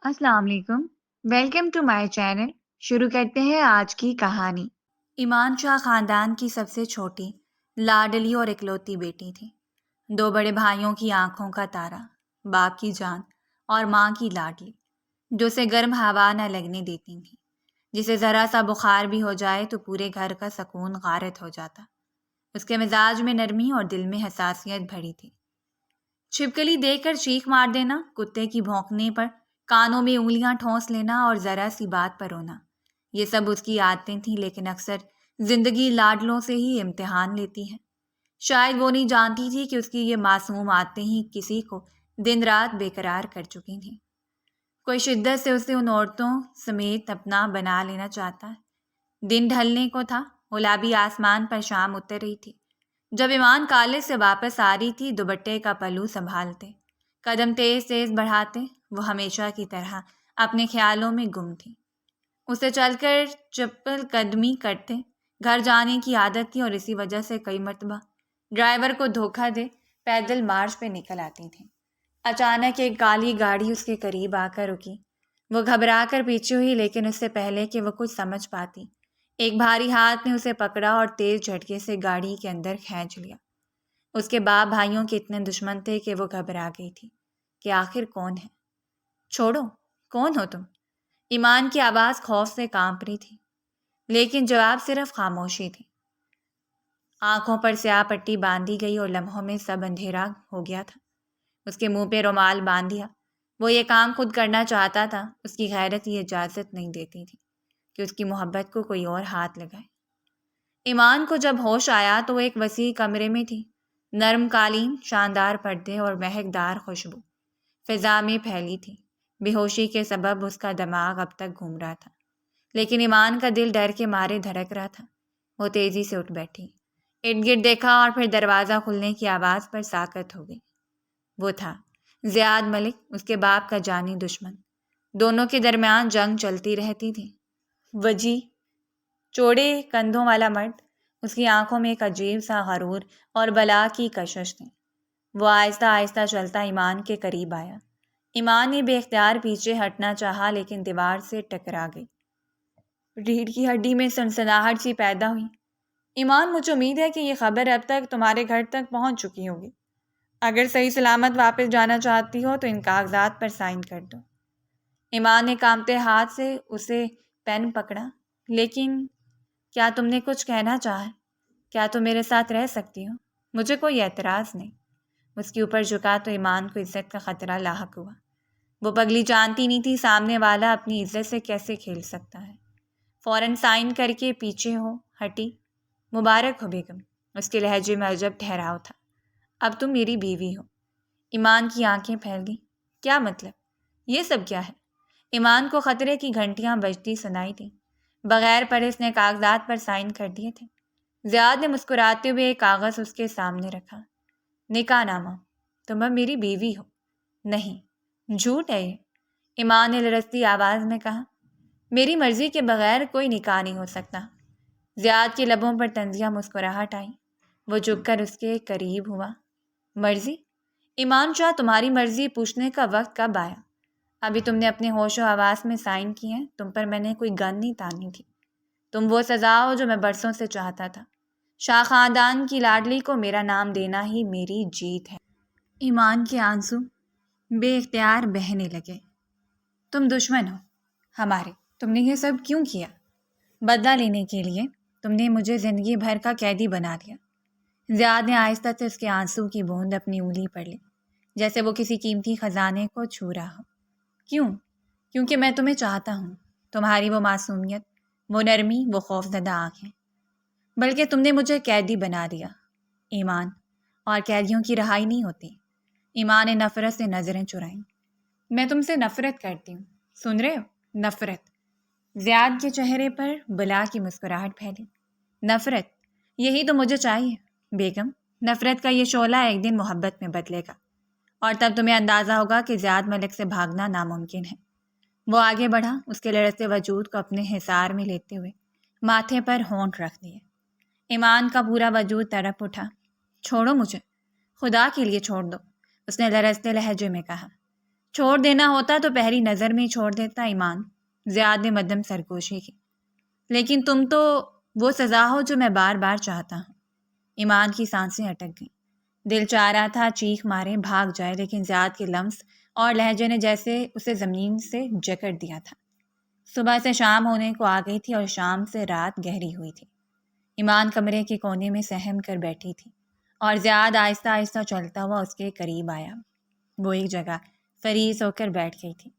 السلام علیکم۔ Welcome to my channel. شروع کرتے ہیں آج کی کہانی۔ ایمان شاہ خاندان کی سب سے چھوٹی، لاڈلی اور اکلوتی بیٹی تھی۔ دو بڑے بھائیوں کی آنکھوں کا تارا، باپ کی جان اور ماں کی لاڈلی، جو اسے گرم ہوا نہ لگنے دیتی تھی، جسے ذرا سا بخار بھی ہو جائے تو پورے گھر کا سکون غارت ہو جاتا۔ اس کے مزاج میں نرمی اور دل میں حساسیت بھری تھی۔ چھپکلی دیکھ کر چیخ مار دینا، کتے کی بھونکنے پر کانوں میں انگلیاں ٹھونس لینا اور ذرا سی بات پر رونا، یہ سب اس کی عادتیں تھیں، لیکن اکثر زندگی لاڈلوں سے ہی امتحان لیتی ہے۔ شاید وہ نہیں جانتی تھی کہ اس کی یہ معصوم عادتیں ہی کسی کو دن رات بے قرار کر چکی تھیں۔ کوئی شدت سے اسے ان عورتوں سمیت اپنا بنا لینا چاہتا ہے۔ دن ڈھلنے کو تھا، گلابی آسمان پر شام اتر رہی تھی۔ جب ایمان کالج سے واپس آ رہی تھی، دوپٹے کا پلو سنبھالتے، قدم تیز تیز بڑھاتے، وہ ہمیشہ کی طرح اپنے خیالوں میں گم تھی۔ اسے چل کر چپل قدمی کرتے گھر جانے کی عادت تھی، اور اسی وجہ سے کئی مرتبہ ڈرائیور کو دھوکہ دے پیدل مارچ پہ نکل آتی تھی۔ اچانک ایک کالی گاڑی اس کے قریب آ کر رکی۔ وہ گھبرا کر پیچھے ہوئی، لیکن اس سے پہلے کہ وہ کچھ سمجھ پاتی، ایک بھاری ہاتھ نے اسے پکڑا اور تیز جھٹکے سے گاڑی کے اندر کھینچ لیا۔ اس کے باپ بھائیوں کے اتنے دشمن تھے کہ وہ گھبرا گئی تھی کہ آخر کون ہے۔ چھوڑو، کون ہو تم؟ ایمان کی آواز خوف سے کانپ رہی تھی، لیکن جواب صرف خاموشی تھی۔ آنکھوں پر سیاہ پٹی باندھی گئی اور لمحوں میں سب اندھیرا ہو گیا تھا۔ اس کے منہ پہ رومال باندھ دیا۔ وہ یہ کام خود کرنا چاہتا تھا، اس کی غیرت یہ اجازت نہیں دیتی تھی کہ اس کی محبت کو کوئی اور ہاتھ لگائے۔ ایمان کو جب ہوش آیا تو وہ ایک وسیع کمرے میں تھی۔ نرم قالین، شاندار پردے اور مہکدار خوشبو فضا میں پھیلی تھی۔ بے ہوشی کے سبب اس کا دماغ اب تک گھوم رہا تھا، لیکن ایمان کا دل ڈر کے مارے دھڑک رہا تھا۔ وہ تیزی سے اٹھ بیٹھی، ارد گرد دیکھا اور پھر دروازہ کھلنے کی آواز پر ساکت ہو گئی۔ وہ تھا زیاد ملک، اس کے باپ کا جانی دشمن۔ دونوں کے درمیان جنگ چلتی رہتی تھی۔ وجیح، چوڑے کندھوں والا مرد، اس کی آنکھوں میں ایک عجیب سا غرور اور بلا کی کشش تھی۔ وہ آہستہ آہستہ چلتا ایمان کے قریب آیا۔ ایمان نے بے اختیار پیچھے ہٹنا چاہا، لیکن دیوار سے ٹکرا گئی۔ ریڑھ کی ہڈی میں سنسناہٹ سی پیدا ہوئی۔ ایمان، مجھے امید ہے کہ یہ خبر اب تک تمہارے گھر تک پہنچ چکی ہوگی۔ اگر صحیح سلامت واپس جانا چاہتی ہو تو ان کاغذات پر سائن کر دو۔ ایمان نے کانپتے ہاتھ سے اسے پین پکڑا۔ لیکن کیا تم نے کچھ کہنا چاہا؟ کیا تم میرے ساتھ رہ سکتی ہو؟ مجھے کوئی اعتراض نہیں۔ اس کے اوپر جھکا تو ایمان کو عزت کا خطرہ لاحق ہوا۔ وہ پگلی جانتی نہیں تھی سامنے والا اپنی عزت سے کیسے کھیل سکتا ہے۔ فوراً سائن کر کے پیچھے ہٹی۔ مبارک ہو بیگم، اس کے لہجے میں عجب ٹھہراؤ تھا۔ اب تم میری بیوی ہو۔ ایمان کی آنکھیں پھیل گئیں۔ کیا مطلب؟ یہ سب کیا ہے؟ ایمان کو خطرے کی گھنٹیاں بجتی سنائی تھی۔ بغیر پڑھے اس نے کاغذات پر سائن کر دیے تھے۔ زیاد نے مسکراتے ہوئے ایک کاغذ اس کے سامنے رکھا۔ نکاح نامہ، تم اب میری بیوی ہو۔ نہیں، جھوٹ ہے یہ، ایمان نے لرزتی آواز میں کہا۔ میری مرضی کے بغیر کوئی نکاح نہیں ہو سکتا۔ زیاد کے لبوں پر طنزیہ مسکراہٹ آئی۔ وہ جھک کر اس کے قریب ہوا۔ مرضی؟ ایمان شاہ، تمہاری مرضی پوچھنے کا وقت کب آیا؟ ابھی تم نے اپنے ہوش و حواس میں سائن کیے ہیں، تم پر میں نے کوئی گن نہیں تانی تھی۔ تم وہ سزا ہو جو میں برسوں سے چاہتا تھا۔ شاہ خاندان کی لاڈلی کو میرا نام دینا ہی میری جیت ہے۔ ایمان کے آنسو بے اختیار بہنے لگے۔ تم دشمن ہو ہمارے، تم نے یہ سب کیوں کیا؟ بدلہ لینے کے لیے تم نے مجھے زندگی بھر کا قیدی بنا دیا۔ زیاد نے آہستہ سے اس کے آنسو کی بوند اپنی انگلی پر لی، جیسے وہ کسی قیمتی خزانے کو چھو رہا ہو۔ کیوں؟ کیونکہ میں تمہیں چاہتا ہوں، تمہاری وہ معصومیت، وہ نرمی، وہ خوفزدہ آنکھیں۔ بلکہ تم نے مجھے قیدی بنا دیا ایمان، اور قیدیوں کی رہائی نہیں ہوتی۔ ایمان نے نفرت سے نظریں چرائیں۔ میں تم سے نفرت کرتی ہوں، سن رہے ہو؟ نفرت۔ زیاد کے چہرے پر بلا کی مسکراہٹ پھیلی۔ نفرت، یہی تو مجھے چاہیے بیگم۔ نفرت کا یہ شعلہ ایک دن محبت میں بدلے گا، اور تب تمہیں اندازہ ہوگا کہ زیاد ملک سے بھاگنا ناممکن ہے۔ وہ آگے بڑھا، اس کے لڑزتے وجود کو اپنے حصار میں لیتے ہوئے ماتھے پر ہونٹ رکھ دیے۔ ایمان کا پورا وجود تڑپ اٹھا۔ چھوڑو مجھے، خدا کے لیے چھوڑ دو، اس نے لرزتے لہجے میں کہا۔ چھوڑ دینا ہوتا تو پہلی نظر میں چھوڑ دیتا ایمان، زیاد نے مدھم سرگوشی کی۔ لیکن تم تو وہ سزا ہو جو میں بار بار چاہتا ہوں۔ ایمان کی سانسیں اٹک گئیں۔ دل چاہ رہا تھا چیخ مارے بھاگ جائے، لیکن زیاد کے لمس اور لہجے نے جیسے اسے زمین سے جکڑ دیا تھا۔ صبح سے شام ہونے کو آ گئی تھی اور شام سے رات گہری ہوئی تھی۔ ایمان کمرے کے کونے میں سہم کر بیٹھی تھی اور زیاد آہستہ آہستہ چلتا ہوا اس کے قریب آیا۔ وہ ایک جگہ فریز ہو کر بیٹھ گئی تھی۔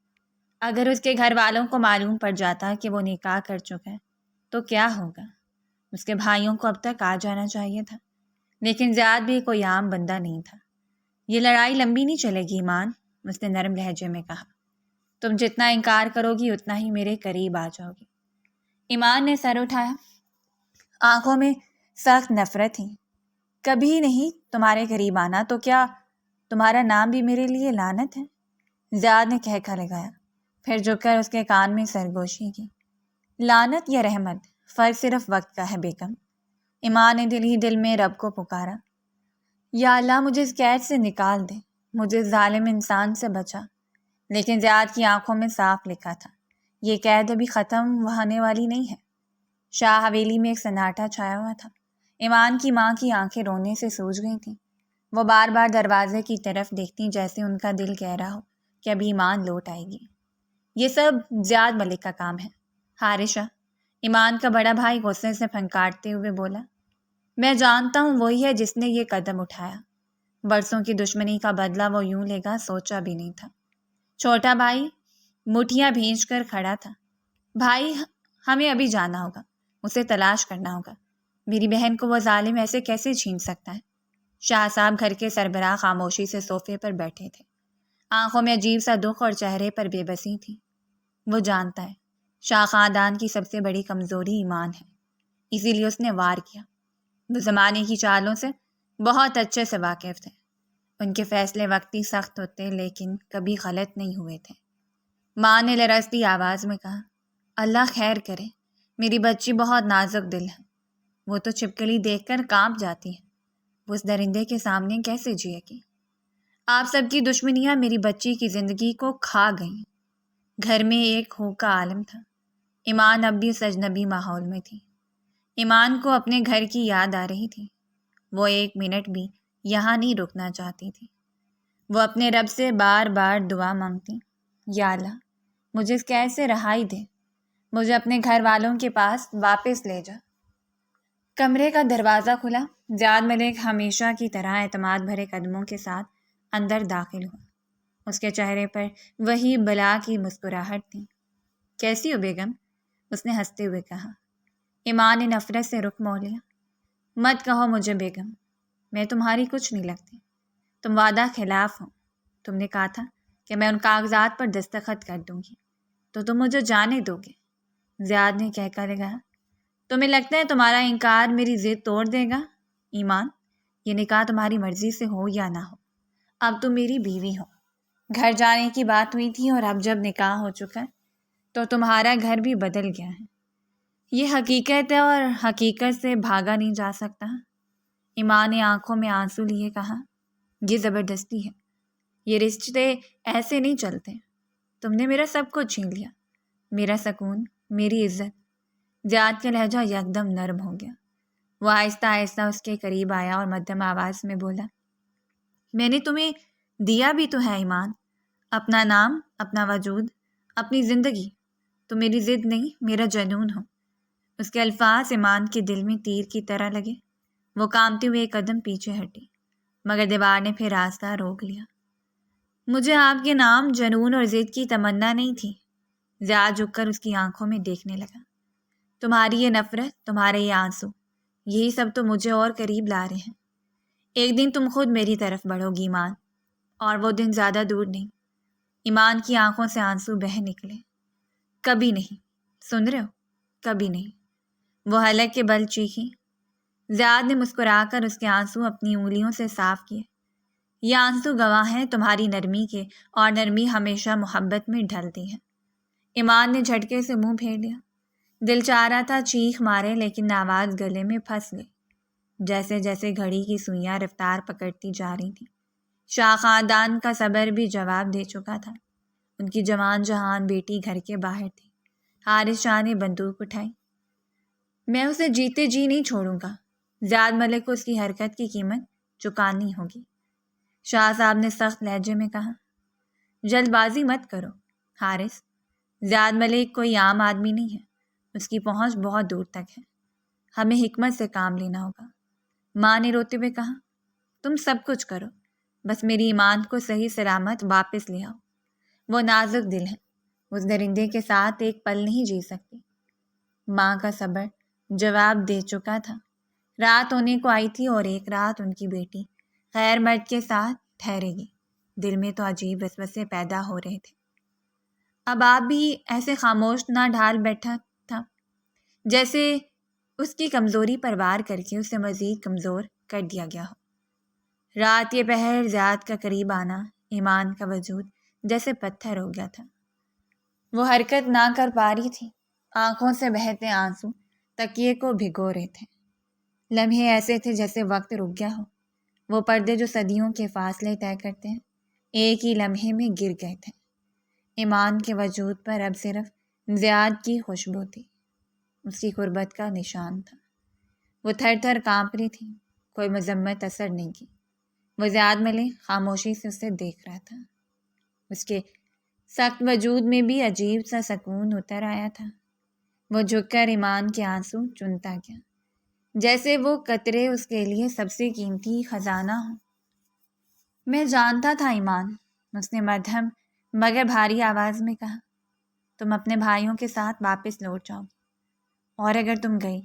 اگر اس کے گھر والوں کو معلوم پڑ جاتا کہ وہ نکاح کر چکا ہے تو کیا ہوگا؟ اس کے بھائیوں کو اب تک آ جانا چاہیے تھا، لیکن زیاد بھی کوئی عام بندہ نہیں تھا۔ یہ لڑائی لمبی نہیں چلے گی ایمان، اس نے نرم لہجے میں کہا۔ تم جتنا انکار کرو گی اتنا ہی میرے قریب آ جاؤ گی۔ ایمان نے سر اٹھایا، آنکھوں میں سخت نفرت تھی۔ کبھی نہیں تمہارے قریب آنا، تو کیا تمہارا نام بھی میرے لیے لعنت ہے؟ زیاد نے کہکا لگایا، پھر جھک کر اس کے کان میں سرگوشی کی۔ لعنت یا رحمت، فرق صرف وقت کا ہے بیگم۔ ایمان نے دل ہی دل میں رب کو پکارا، یا اللہ مجھے اس قید سے نکال دے، مجھے اس ظالم انسان سے بچا۔ لیکن زیاد کی آنکھوں میں صاف لکھا تھا، یہ قید ابھی ختم ہونے والی نہیں ہے۔ شاہ حویلی میں ایک سناٹا چھایا ہوا تھا۔ ایمان کی ماں کی آنکھیں رونے سے سوج گئی تھیں۔ وہ بار بار دروازے کی طرف دیکھتی جیسے ان کا دل کہہ رہا ہو کہ ابھی ایمان لوٹ آئے گی۔ یہ سب زیاد ملک کا کام ہے حارثہ، ایمان کا بڑا بھائی غصے سے پھنکارتے ہوئے بولا۔ میں جانتا ہوں وہی ہے جس نے یہ قدم اٹھایا۔ برسوں کی دشمنی کا بدلہ وہ یوں لے گا سوچا بھی نہیں تھا۔ چھوٹا بھائی مٹھیاں بھینچ کر کھڑا تھا۔ بھائی ہمیں ابھی جانا ہوگا، اسے تلاش کرنا ہوگا۔ میری بہن کو وہ ظالم ایسے کیسے چھین سکتا ہے؟ شاہ صاحب گھر کے سربراہ خاموشی سے صوفے پر بیٹھے تھے۔ آنکھوں میں عجیب سا دکھ اور چہرے پر بے بسی تھی۔ وہ جانتا ہے شاہ خاندان کی سب سے بڑی کمزوری ایمان ہے، اسی لیے اس نے وار کیا۔ وہ زمانے کی چالوں سے بہت اچھے سے واقف تھے۔ ان کے فیصلے وقتی سخت ہوتے لیکن کبھی غلط نہیں ہوئے تھے۔ ماں نے لرزتی آواز میں کہا، اللہ خیر کرے، میری بچی بہت نازک دل ہے، وہ تو چھپکلی دیکھ کر کانپ جاتی ہے، وہ اس درندے کے سامنے کیسے جیے گی؟ آپ سب کی دشمنیاں میری بچی کی زندگی کو کھا گئیں۔ گھر میں ایک ہو کا عالم تھا۔ ایمان اب بھی اس اجنبی ماحول میں تھی۔ ایمان کو اپنے گھر کی یاد آ رہی تھی۔ وہ ایک منٹ بھی یہاں نہیں رکنا چاہتی تھی۔ وہ اپنے رب سے بار بار دعا مانگتی، یا اللہ مجھے اس قید سے رہائی دے، مجھے اپنے گھر والوں کے پاس واپس لے جا۔ کمرے کا دروازہ کھلا۔ زیاد ملک ہمیشہ کی طرح اعتماد بھرے قدموں کے ساتھ اندر داخل ہوا۔ اس کے چہرے پر وہی بلا کی مسکراہٹ تھی۔ کیسی ہو بیگم؟ اس نے ہنستے ہوئے کہا۔ ایمان نے نفرت سے رخ موڑ لیا۔ مت کہو مجھے بیگم، میں تمہاری کچھ نہیں لگتی۔ تم وعدہ خلاف ہو۔ تم نے کہا تھا کہ میں ان کاغذات پر دستخط کر دوں گی تو تم مجھے جانے دو گے۔ زیاد نے کہہ کر لگا، تمہیں لگتا ہے تمہارا انکار میری ضد توڑ دے گا؟ ایمان، یہ نکاح تمہاری مرضی سے ہو یا نہ ہو، اب تم میری بیوی ہو۔ گھر جانے کی بات ہوئی تھی اور اب جب نکاح ہو چکا ہے تو تمہارا گھر بھی بدل گیا ہے۔ یہ حقیقت ہے اور حقیقت سے بھاگا نہیں جا سکتا۔ ایمان نے آنکھوں میں آنسو لیے کہا، یہ زبردستی ہے، یہ رشتے ایسے نہیں چلتے۔ تم نے میرا سب کچھ چھین لیا، میرا سکون، میری عزت۔ زیاد کا لہجہ یکدم نرم ہو گیا۔ وہ آہستہ آہستہ اس کے قریب آیا اور مدھم آواز میں بولا، میں نے تمہیں دیا بھی تو ہے ایمان، اپنا نام، اپنا وجود، اپنی زندگی۔ تم میری ضد نہیں، میرا جنون ہو۔ اس کے الفاظ ایمان کے دل میں تیر کی طرح لگے۔ وہ کانپتے ہوئے ایک قدم پیچھے ہٹی، مگر دیوار نے پھر راستہ روک لیا۔ مجھے آپ کے نام، جنون اور ضد کی تمنا نہیں تھی۔ زیاد جھک کر اس کی آنکھوں میں دیکھنے لگا۔ تمہاری یہ نفرت، تمہارے یہ آنسو، یہی سب تو مجھے اور قریب لا رہے ہیں۔ ایک دن تم خود میری طرف بڑھو گی ایمان، اور وہ دن زیادہ دور نہیں۔ ایمان کی آنکھوں سے آنسو بہہ نکلے۔ کبھی نہیں، سن رہے ہو؟ کبھی نہیں، وہ حلق کے بل چیخی۔ زیاد نے مسکرا کر اس کے آنسو اپنی انگلیوں سے صاف کیے۔ یہ آنسو گواہ ہیں تمہاری نرمی کے، اور نرمی ہمیشہ محبت میں ڈھلتی ہے۔ ایمان نے جھٹکے سے منہ پھیر لیا۔ دل چاہ رہا تھا چیخ مارے، لیکن آواز گلے میں پھنس گئی۔ جیسے جیسے گھڑی کی سوئیاں رفتار پکڑتی جا رہی تھیں، شاہ خاندان کا صبر بھی جواب دے چکا تھا۔ ان کی جوان جہان بیٹی گھر کے باہر تھی۔ حارث شاہ نے بندوق اٹھائی۔ میں اسے جیتے جی نہیں چھوڑوں گا، زیاد ملک کو اس کی حرکت کی قیمت چکانی ہوگی۔ شاہ صاحب نے سخت لہجے میں کہا، جلد بازی مت کرو حارث، زیاد ملک کوئی عام آدمی نہیں ہے، اس کی پہنچ بہت دور تک ہے، ہمیں حکمت سے کام لینا ہوگا۔ ماں نے روتے ہوئے کہا، تم سب کچھ کرو، بس میری ایمان کو صحیح سلامت واپس لے آؤ۔ وہ نازک دل ہے، اس درندے کے ساتھ ایک پل نہیں جی سکتی۔ ماں کا صبر جواب دے چکا تھا۔ رات ہونے کو آئی تھی اور ایک رات ان کی بیٹی خیر مرد کے ساتھ ٹھہرے گی۔ دل میں تو عجیب وسوسے پیدا ہو رہے تھے۔ اب آپ بھی ایسے خاموش نہ ڈھال بیٹھا تھا جیسے اس کی کمزوری پر وار کر کے اسے مزید کمزور کر دیا گیا ہو۔ رات یہ پہر زیاد کا قریب آنا، ایمان کا وجود جیسے پتھر ہو گیا تھا۔ وہ حرکت نہ کر پا رہی تھی، آنکھوں سے بہتے آنسو تکیے کو بھگو رہے تھے۔ لمحے ایسے تھے جیسے وقت رک گیا ہو، وہ پردے جو صدیوں کے فاصلے طے کرتے ہیں ایک ہی لمحے میں گر گئے تھے۔ ایمان کے وجود پر اب صرف زیاد کی خوشبو تھی، اس کی قربت کا نشان تھا۔ وہ تھر تھر کانپ رہی تھی، کوئی مذمت اثر نہیں کی۔ وہ زیاد ملک خاموشی سے اسے دیکھ رہا تھا، اس کے سخت وجود میں بھی عجیب سا سکون اتر آیا تھا۔ وہ جھک کر ایمان کے آنسو چنتا گیا، جیسے وہ قطرے اس کے لیے سب سے قیمتی خزانہ ہو۔ میں جانتا تھا ایمان، اس نے مدھم مگر بھاری آواز میں کہا، تم اپنے بھائیوں کے ساتھ واپس لوٹ جاؤ گی، اور اگر تم گئی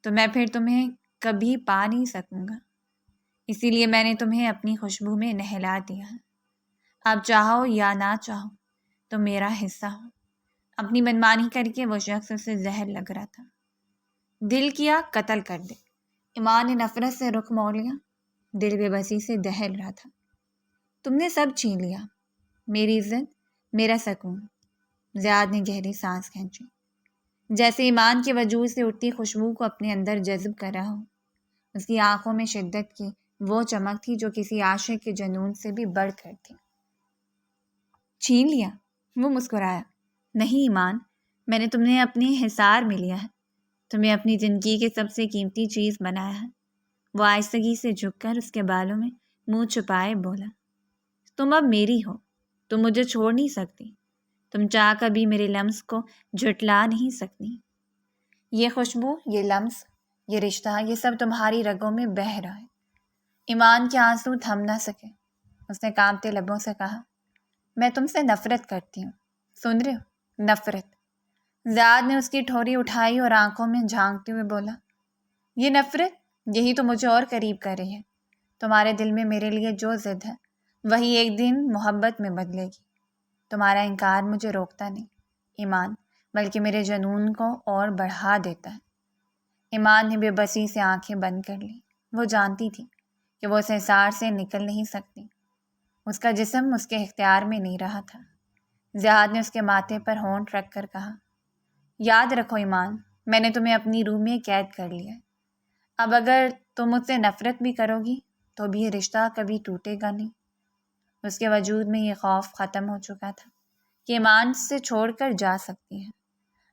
تو میں پھر تمہیں کبھی پا نہیں سکوں گا، اسی لیے میں نے تمہیں اپنی خوشبو میں نہلا دیا ہے۔ اب چاہو یا نہ چاہو تو میرا حصہ ہو۔ اپنی منمانی کر کے وہ شخص اسے زہر لگ رہا تھا۔ دل کیا قتل کر دے۔ ایمان نے نفرت سے رخ موڑ لیا، دل بے بسی سے دہل رہا تھا۔ تم نے سب چھین لیا، میری عزت، میرا سکون۔ زیاد نے گہری سانس کھینچی، جیسے ایمان کے وجود سے اٹھتی خوشبو کو اپنے اندر جذب کر رہا ہو۔ اس کی آنکھوں میں شدت کی وہ چمک تھی جو کسی عاشق کے جنون سے بھی بڑھ کر تھی۔ چھین لیا؟ وہ مسکرایا، نہیں ایمان، میں نے تمہیں اپنے حصار میں لیا ہے، تمہیں اپنی زندگی کی سب سے قیمتی چیز بنایا ہے۔ وہ آہستگی سے جھک کر اس کے بالوں میں منہ چھپائے بولا، تم اب میری ہو، تم مجھے چھوڑ نہیں سکتی، تم چاہ کبھی میرے لمس کو جھٹلا نہیں سکتی۔ یہ خوشبو، یہ لمس، یہ رشتہ، یہ سب تمہاری رگوں میں بہہ رہا ہے۔ ایمان کے آنسو تھم نہ سکے، اس نے کانپتے لبوں سے کہا، میں تم سے نفرت کرتی ہوں، سن رہے ہو؟ نفرت۔ زیاد نے اس کی ٹھوری اٹھائی اور آنکھوں میں جھانکتے ہوئے بولا، یہ نفرت، یہی تو مجھے اور قریب کر رہی ہے۔ تمہارے دل میں میرے لیے جو ضد ہے وہی ایک دن محبت میں بدلے گی۔ تمہارا انکار مجھے روکتا نہیں ایمان، بلکہ میرے جنون کو اور بڑھا دیتا ہے۔ ایمان نے بے بسی سے آنکھیں بند کر لی۔ وہ جانتی تھی کہ وہ اس حصار سے نکل نہیں سکتی، اس کا جسم اس کے اختیار میں نہیں رہا تھا۔ زیاد نے اس کے ماتھے پر ہونٹ رکھ کر کہا، یاد رکھو ایمان، میں نے تمہیں اپنی روح میں قید کر لیا ہے۔ اب اگر تم مجھ سے نفرت بھی کرو گی تو بھی یہ رشتہ کبھی ٹوٹے گا نہیں۔ اس کے وجود میں یہ خوف ختم ہو چکا تھا کہ ایمان سے چھوڑ کر جا سکتی ہے۔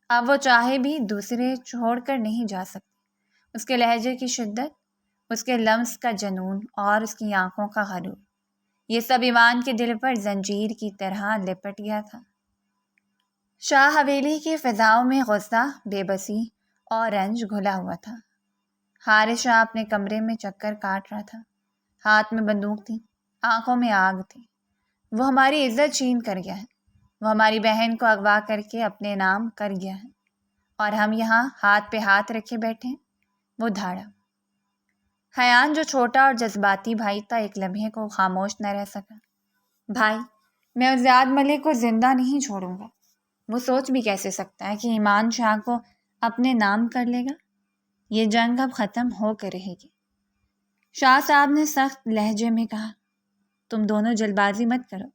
اب وہ چاہے بھی دوسرے چھوڑ کر نہیں جا سکتی۔ اس کے لہجے کی شدت، اس کے لمس کا جنون اور اس کی آنکھوں کا غرور، یہ سب ایمان کے دل پر زنجیر کی طرح لپٹ گیا تھا۔ شاہ حویلی کی فضاؤں میں غصہ، بے بسی اور رنج گھلا ہوا تھا۔ حارث شاہ اپنے کمرے میں چکر کاٹ رہا تھا، ہاتھ میں بندوق تھی، آنکھوں میں آگ تھی۔ وہ ہماری عزت چھین کر گیا ہے، وہ ہماری بہن کو اغوا کر کے اپنے نام کر گیا ہے، اور ہم یہاں ہاتھ پہ ہاتھ رکھے بیٹھے ہیں۔ وہ دھاڑا۔ حیان جو چھوٹا اور جذباتی بھائی تھا ایک لمحے کو خاموش نہ رہ سکا۔ بھائی، میں اس زیاد ملک کو زندہ نہیں چھوڑوں گا۔ وہ سوچ بھی کیسے سکتا ہے کہ ایمان شاہ کو اپنے نام کر لے گا؟ یہ جنگ اب ختم ہو کر رہے گی۔ شاہ صاحب نے سخت لہجے میں کہا، تم دونوں جلد بازی مت کرو۔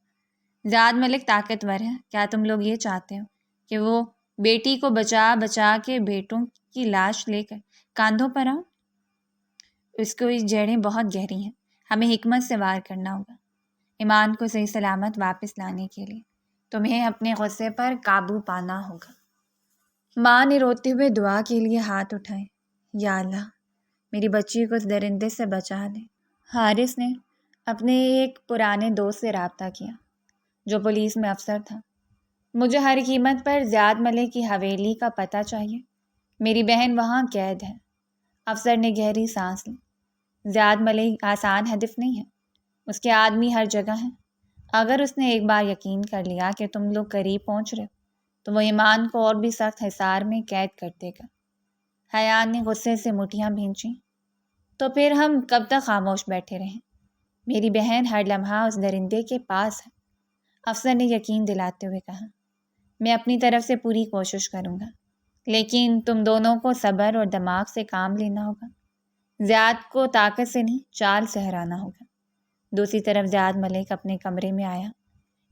زیاد ملک طاقتور ہے، کیا تم لوگ یہ چاہتے ہو کہ وہ بیٹی کو بچا بچا کے بیٹوں کی لاش لے کر کاندھوں پر آؤ؟ اس کو جڑیں بہت گہری ہیں، ہمیں حکمت سے وار کرنا ہوگا ایمان کو صحیح سلامت واپس لانے کے لیے۔ تمہیں اپنے غصے پر قابو پانا ہوگا۔ ماں نے روتے ہوئے دعا کے لیے ہاتھ اٹھائے۔ یا اللہ، میری بچی کو اس درندے سے بچا دے۔ حارث نے اپنے ایک پرانے دوست سے رابطہ کیا جو پولیس میں افسر تھا۔ مجھے ہر قیمت پر زیاد ملک کی حویلی کا پتہ چاہیے، میری بہن وہاں قید ہے۔ افسر نے گہری سانس لی۔ زیاد ملک آسان ہدف نہیں ہے، اس کے آدمی ہر جگہ ہیں۔ اگر اس نے ایک بار یقین کر لیا کہ تم لوگ قریب پہنچ رہے ہو تو وہ ایمان کو اور بھی سخت حصار میں قید کر دے گا۔ حیان نے غصے سے مٹھیاں بھینچیں۔ تو پھر ہم کب تک خاموش بیٹھے رہیں؟ میری بہن ہر لمحہ اس درندے کے پاس ہے، افسر نے یقین دلاتے ہوئے کہا۔ میں اپنی طرف سے پوری کوشش کروں گا، لیکن تم دونوں کو صبر اور دماغ سے کام لینا ہوگا۔ زیاد کو طاقت سے نہیں، چال سے ہرانا ہوگا۔ دوسری طرف زیاد ملک اپنے کمرے میں آیا۔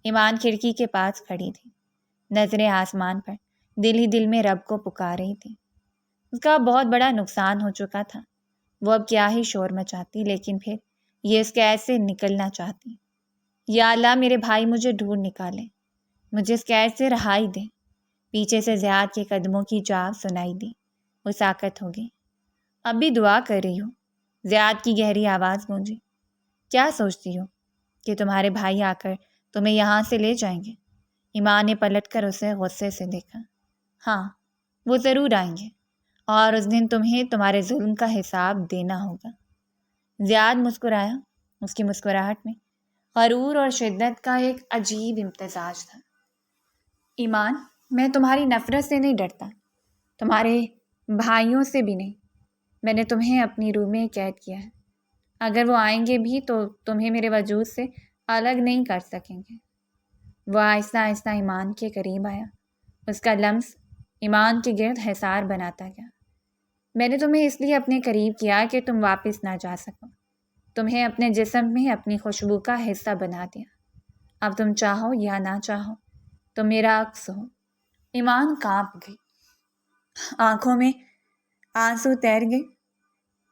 ایمان کھڑکی کے پاس کھڑی تھی، نظریں آسمان پر، دل ہی دل میں رب کو پکار رہی تھی۔ اس کا بہت بڑا نقصان ہو چکا تھا، وہ اب کیا ہی شور مچاتی، لیکن پھر یہ اس قید سے نکلنا چاہتی۔ یا اللہ، میرے بھائی مجھے ڈھونڈ نکالے، مجھے اس قید سے رہائی دے۔ پیچھے سے زیاد کے قدموں کی جاگ سنائی دی۔ وہ ساکت ہو گئی۔ اب بھی دعا کر رہی ہو؟ زیاد کی گہری آواز گونجی۔ کیا سوچتی ہو کہ تمہارے بھائی آ کر تمہیں یہاں سے لے جائیں گے؟ ایمان نے پلٹ کر اسے غصے سے دیکھا۔ ہاں، وہ ضرور آئیں گے، اور اس دن تمہیں تمہارے ظلم کا حساب دینا ہوگا۔ زیاد مسکرایا۔ اس کی مسکراہٹ میں غرور اور شدت کا ایک عجیب امتزاج تھا۔ ایمان، میں تمہاری نفرت سے نہیں ڈرتا، تمہارے بھائیوں سے بھی نہیں۔ میں نے تمہیں اپنی روح میں قید کیا ہے، اگر وہ آئیں گے بھی تو تمہیں میرے وجود سے الگ نہیں کر سکیں گے۔ وہ آہستہ آہستہ ایمان کے قریب آیا، اس کا لمس ایمان کے گرد حصار بناتا گیا۔ میں نے تمہیں اس لیے اپنے قریب کیا کہ تم واپس نہ جا سکو، تمہیں اپنے جسم میں اپنی خوشبو کا حصہ بنا دیا۔ اب تم چاہو یا نہ چاہو تم میرا عکس ہو۔ ایمان کانپ گئی، آنکھوں میں آنسو تیر گئے۔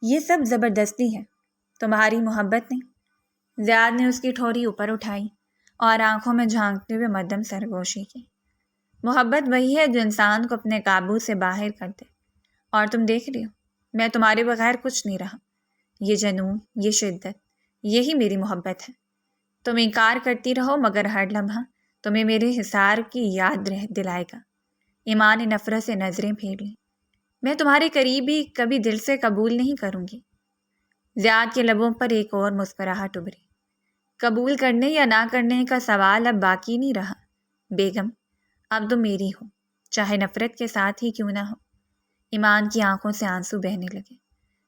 یہ سب زبردستی ہے، تمہاری محبت نہیں۔ زیاد نے اس کی ٹھوری اوپر اٹھائی اور آنکھوں میں جھانکتے ہوئے مدھم سرگوشی کی۔ محبت وہی ہے جو انسان کو اپنے قابو سے باہر کر دے، اور تم دیکھ رہی ہو میں تمہارے بغیر کچھ نہیں رہا۔ یہ جنون، یہ شدت، یہی میری محبت ہے۔ تم انکار کرتی رہو مگر ہر لمحہ تمہیں میرے حصار کی یاد دلائے گا۔ ایمان نے نفرت سے نظریں پھیر لیں۔ میں تمہارے قریب ہی کبھی دل سے قبول نہیں کروں گی۔ زیاد کے لبوں پر ایک اور مسکراہٹ ابھری۔ قبول کرنے یا نہ کرنے کا سوال اب باقی نہیں رہا بیگم، اب تم میری ہو، چاہے نفرت کے ساتھ ہی کیوں نہ ہو۔ ایمان کی آنکھوں سے آنسو بہنے لگے۔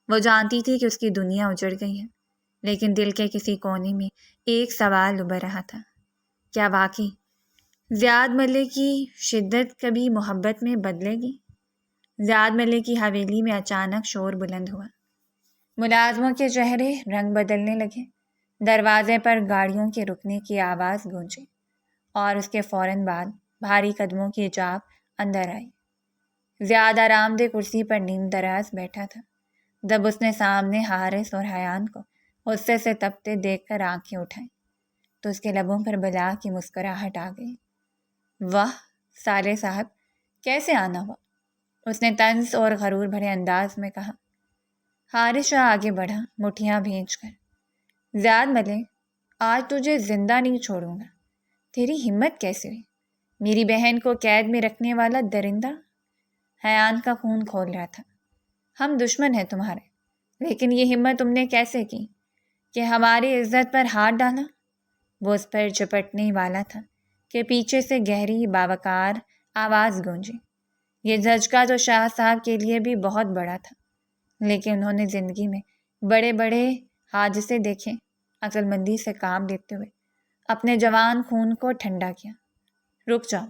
وہ جانتی تھی کہ اس کی دنیا اجڑ گئی ہے، لیکن دل کے کسی کونے میں ایک سوال ابھر رہا تھا، کیا واقعی زیاد ملک کی شدت کبھی محبت میں بدلے گی؟ زیاد ملک کی حویلی میں اچانک شور بلند ہوا۔ ملازموں کے چہرے رنگ بدلنے لگے، دروازے پر گاڑیوں کے رکنے کی آواز گونجی، اور اس کے فوراً بعد بھاری قدموں کی جاپ اندر آئی۔ زیاد آرام دہ کرسی پر نیم دراز بیٹھا تھا۔ جب اس نے سامنے حارث اور حیان کو غصے سے تپتے دیکھ کر آنکھیں اٹھائیں تو اس کے لبوں پر بلا کی مسکراہٹ آ گئی۔ واہ سالے صاحب، کیسے آنا ہوا؟ اس نے طنز اور غرور بھرے انداز میں کہا۔ حارث شاہ آگے بڑھا، مٹھیاں بھینچ کر۔ زیاد ملک، آج تجھے زندہ نہیں چھوڑوں گا۔ تیری ہمت کیسے ہوئی؟ میری بہن کو قید میں رکھنے والا درندہ؟ حیان کا خون کھول رہا تھا۔ ہم دشمن ہیں تمہارے، لیکن یہ ہمت تم نے کیسے کی کہ ہماری عزت پر ہاتھ ڈالا؟ وہ اس پر جھپٹنے والا تھا کہ پیچھے سے گہری باوقار آواز گونجی۔ یہ دھچکا تو شاہ صاحب کے لیے بھی بہت بڑا تھا، لیکن انہوں نے زندگی میں بڑے بڑے حادثے دیکھے۔ عقل مندی سے کام لیتے ہوئے اپنے جوان خون کو ٹھنڈا کیا۔ رک جاؤ،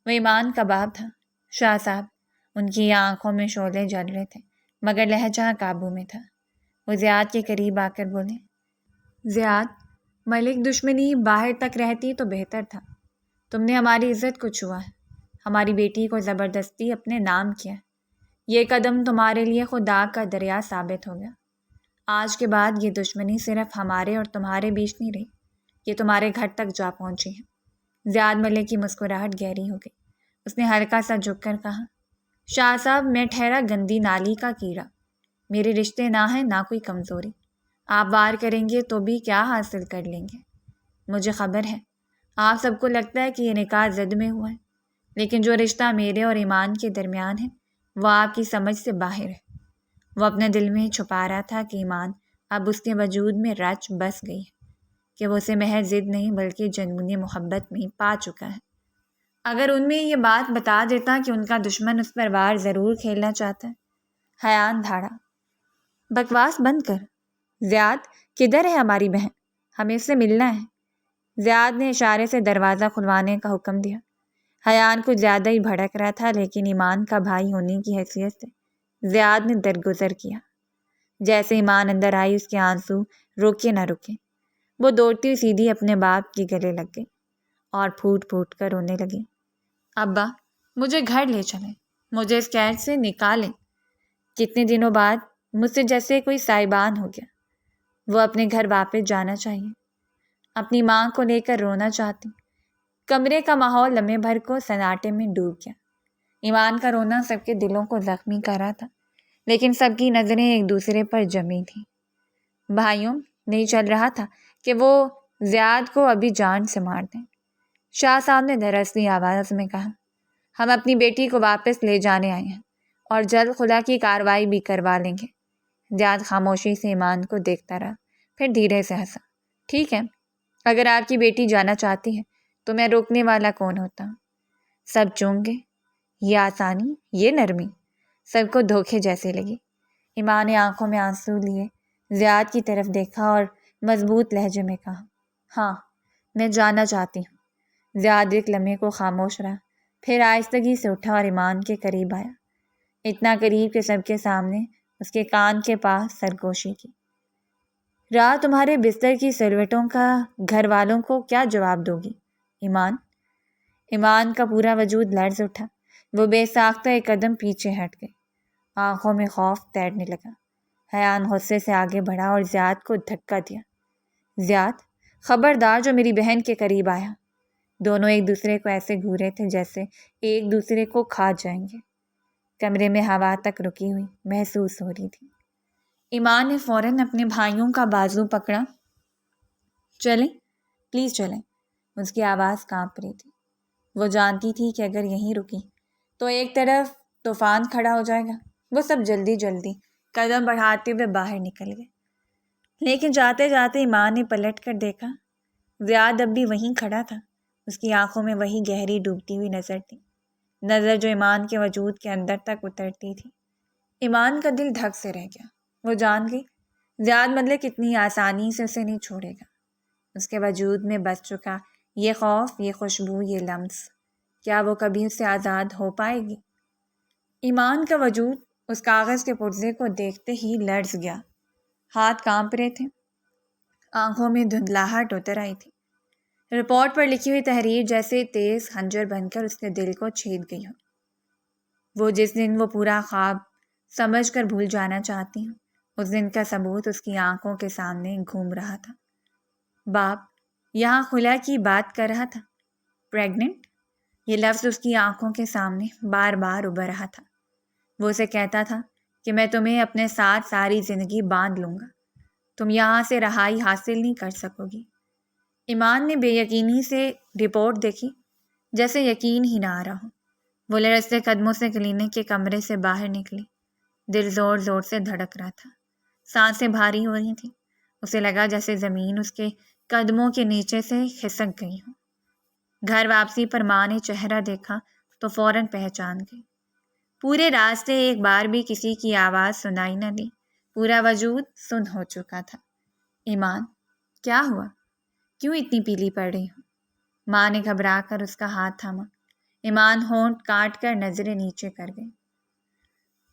وہ ایمان کباب تھا شاہ صاحب۔ ان کی آنکھوں میں شعلے جل رہے تھے مگر لہجہ قابو میں تھا۔ وہ زیاد کے قریب آ کر بولے، زیاد ملک دشمنی باہر تک رہتی تو بہتر تھا، تم نے ہماری عزت کو چھوا ہے، ہماری بیٹی کو زبردستی اپنے نام کیا۔ یہ قدم تمہارے لیے خدا کا دریا ثابت ہو گیا۔ آج کے بعد یہ دشمنی صرف ہمارے اور تمہارے بیچ نہیں رہی، یہ تمہارے گھر تک جا پہنچی ہے۔ زیاد ملک کی مسکراہٹ گہری ہو گئی۔ اس نے ہلکا سا جھک کر کہا، شاہ صاحب میں ٹھہرا گندی نالی کا کیڑا، میرے رشتے نہ ہیں نہ کوئی کمزوری، آپ وار کریں گے تو بھی کیا حاصل کر لیں گے؟ مجھے خبر ہے آپ سب کو لگتا ہے کہ یہ نکاح زد میں ہوا ہے، لیکن جو رشتہ میرے اور ایمان کے درمیان ہے وہ آپ کی سمجھ سے باہر ہے۔ وہ اپنے دل میں چھپا رہا تھا کہ ایمان اب اس کے وجود میں رچ بس گئی ہے، کہ وہ اسے محض ضد نہیں بلکہ جنونی محبت میں پا چکا ہے۔ اگر ان میں یہ بات بتا دیتا کہ ان کا دشمن اس پر وار ضرور کھیلنا چاہتا ہے۔ حیان دھاڑا، بکواس بند کر، زیاد کدھر ہے ہماری بہن؟ ہمیں اس سے ملنا ہے۔ زیاد نے اشارے سے دروازہ کھلوانے کا حکم دیا۔ حیان کچھ زیادہ ہی بھڑک رہا تھا، لیکن ایمان کا بھائی ہونے کی حیثیت سے زیاد نے درگزر کیا۔ جیسے ایمان اندر آئی اس کے آنسو روکے نہ رکے، وہ دوڑتی ہوئی سیدھی اپنے باپ کے گلے لگ گئی اور پھوٹ پھوٹ کر رونے لگی۔ ابا مجھے گھر لے چلیں، مجھے اس قید سے نکالیں۔ کتنے دنوں بعد مجھ سے جیسے کوئی سائبان ہو گیا۔ وہ اپنے گھر واپس جانا چاہیے، اپنی ماں کو لے کر رونا چاہتی۔ کمرے کا ماحول لمحے بھر کو سناٹے میں ڈوب گیا۔ ایمان کا رونا سب کے دلوں کو زخمی کر رہا تھا، لیکن سب کی نظریں ایک دوسرے پر جمی تھیں۔ بھائیوں، نہیں چل رہا تھا کہ وہ زیاد کو ابھی جان سے مار دیں۔ شاہ صاحب نے دھڑلتی آواز میں کہا، ہم اپنی بیٹی کو واپس لے جانے آئے ہیں اور جلد خلا کی کارروائی بھی کروا لیں گے۔ زیاد خاموشی سے ایمان کو دیکھتا رہا، پھر دھیرے سے ہنسا۔ ٹھیک ہے، اگر آپ کی بیٹی جانا چاہتی ہے تو میں روکنے والا کون ہوتا ہوں؟ سب چونک گئے۔ یہ آسانی، یہ نرمی سب کو دھوکے جیسے لگی۔ ایمان نے آنکھوں میں آنسو لیے زیاد کی طرف دیکھا اور مضبوط لہجے میں کہا، ہاں میں جانا چاہتی ہوں۔ زیاد ایک لمحے کو خاموش رہا، پھر آہستگی سے اٹھا اور ایمان کے قریب آیا، اتنا قریب کہ سب کے سامنے اس کے کان کے پاس سرگوشی کی۔ رات تمہارے بستر کی سلوٹوں کا گھر والوں کو کیا جواب دو گی ایمان؟ ایمان کا پورا وجود لرز اٹھا، وہ بے ساختہ ایک قدم پیچھے ہٹ گئی، آنکھوں میں خوف تیرنے لگا۔ حیان غصے سے آگے بڑھا اور زیاد کو دھکا دیا۔ زیاد، خبردار جو میری بہن کے قریب آیا۔ دونوں ایک دوسرے کو ایسے گھورے تھے جیسے ایک دوسرے کو کھا جائیں گے۔ کمرے میں ہوا تک رکی ہوئی محسوس ہو رہی تھی۔ ایمان نے فوراً اپنے بھائیوں کا بازو پکڑا۔ چلیں، پلیز چلیں۔ اس کی آواز کانپ رہی تھی۔ وہ جانتی تھی کہ اگر یہیں رکی تو ایک طرف طوفان کھڑا ہو جائے گا۔ وہ سب جلدی جلدی قدم بڑھاتے ہوئے باہر نکل گئے، لیکن جاتے جاتے ایمان نے پلٹ کر دیکھا، زیاد اب بھی وہیں کھڑا تھا۔ اس کی آنکھوں میں وہی گہری ڈوبتی ہوئی نظر تھی، نظر جو ایمان کے وجود کے اندر تک اترتی تھی۔ ایمان کا دل دھک سے رہ گیا۔ وہ جان گئی زیاد مطلب کتنی آسانی سے اسے نہیں چھوڑے گا۔ اس کے وجود میں بس چکا یہ خوف، یہ خوشبو، یہ لمس، کیا وہ کبھی اس سے آزاد ہو پائے گی؟ ایمان کا وجود اس کاغذ کے پرزے کو دیکھتے ہی لرز گیا، ہاتھ کانپ رہے تھے، آنکھوں میں دھندلاہٹ اتر آئی تھی۔ رپورٹ پر لکھی ہوئی تحریر جیسے تیز خنجر بن کر اس کے دل کو چھید گئی ہو۔ وہ جس دن وہ پورا خواب سمجھ کر بھول جانا چاہتی ہوں، اس دن کا ثبوت اس کی آنکھوں کے سامنے گھوم رہا تھا۔ باپ یہاں خلا کی بات کر رہا تھا، پریگننٹ، یہ لفظ اس کی آنکھوں کے سامنے بار بار ابھر رہا تھا۔ وہ اسے کہتا تھا کہ میں تمہیں اپنے ساتھ ساری زندگی باندھ لوں گا، تم یہاں سے رہائی حاصل نہیں کر سکو گی۔ ایمان نے بے یقینی سے رپورٹ دیکھی، جیسے یقین ہی نہ آ رہا ہو۔ وہ لرزتے قدموں سے کلینک کے کمرے سے باہر نکلی، دل زور زور سے دھڑک رہا تھا، سانسیں بھاری ہو رہی تھیں۔ اسے لگا جیسے زمین اس کے قدموں کے نیچے سے کھسک گئی ہو۔ گھر واپسی پر ماں نے چہرہ دیکھا تو فوراً پہچان گئی۔ پورے راستے ایک بار بھی کسی کی آواز سنائی نہ دی، پورا وجود سن ہو چکا تھا۔ ایمان، کیا ہوا؟ کیوں اتنی پیلی پڑ رہی ہو؟ ماں نے گھبرا کر اس کا ہاتھ تھاما۔ ایمان ہونٹ کاٹ کر نظریں نیچے کر گئی۔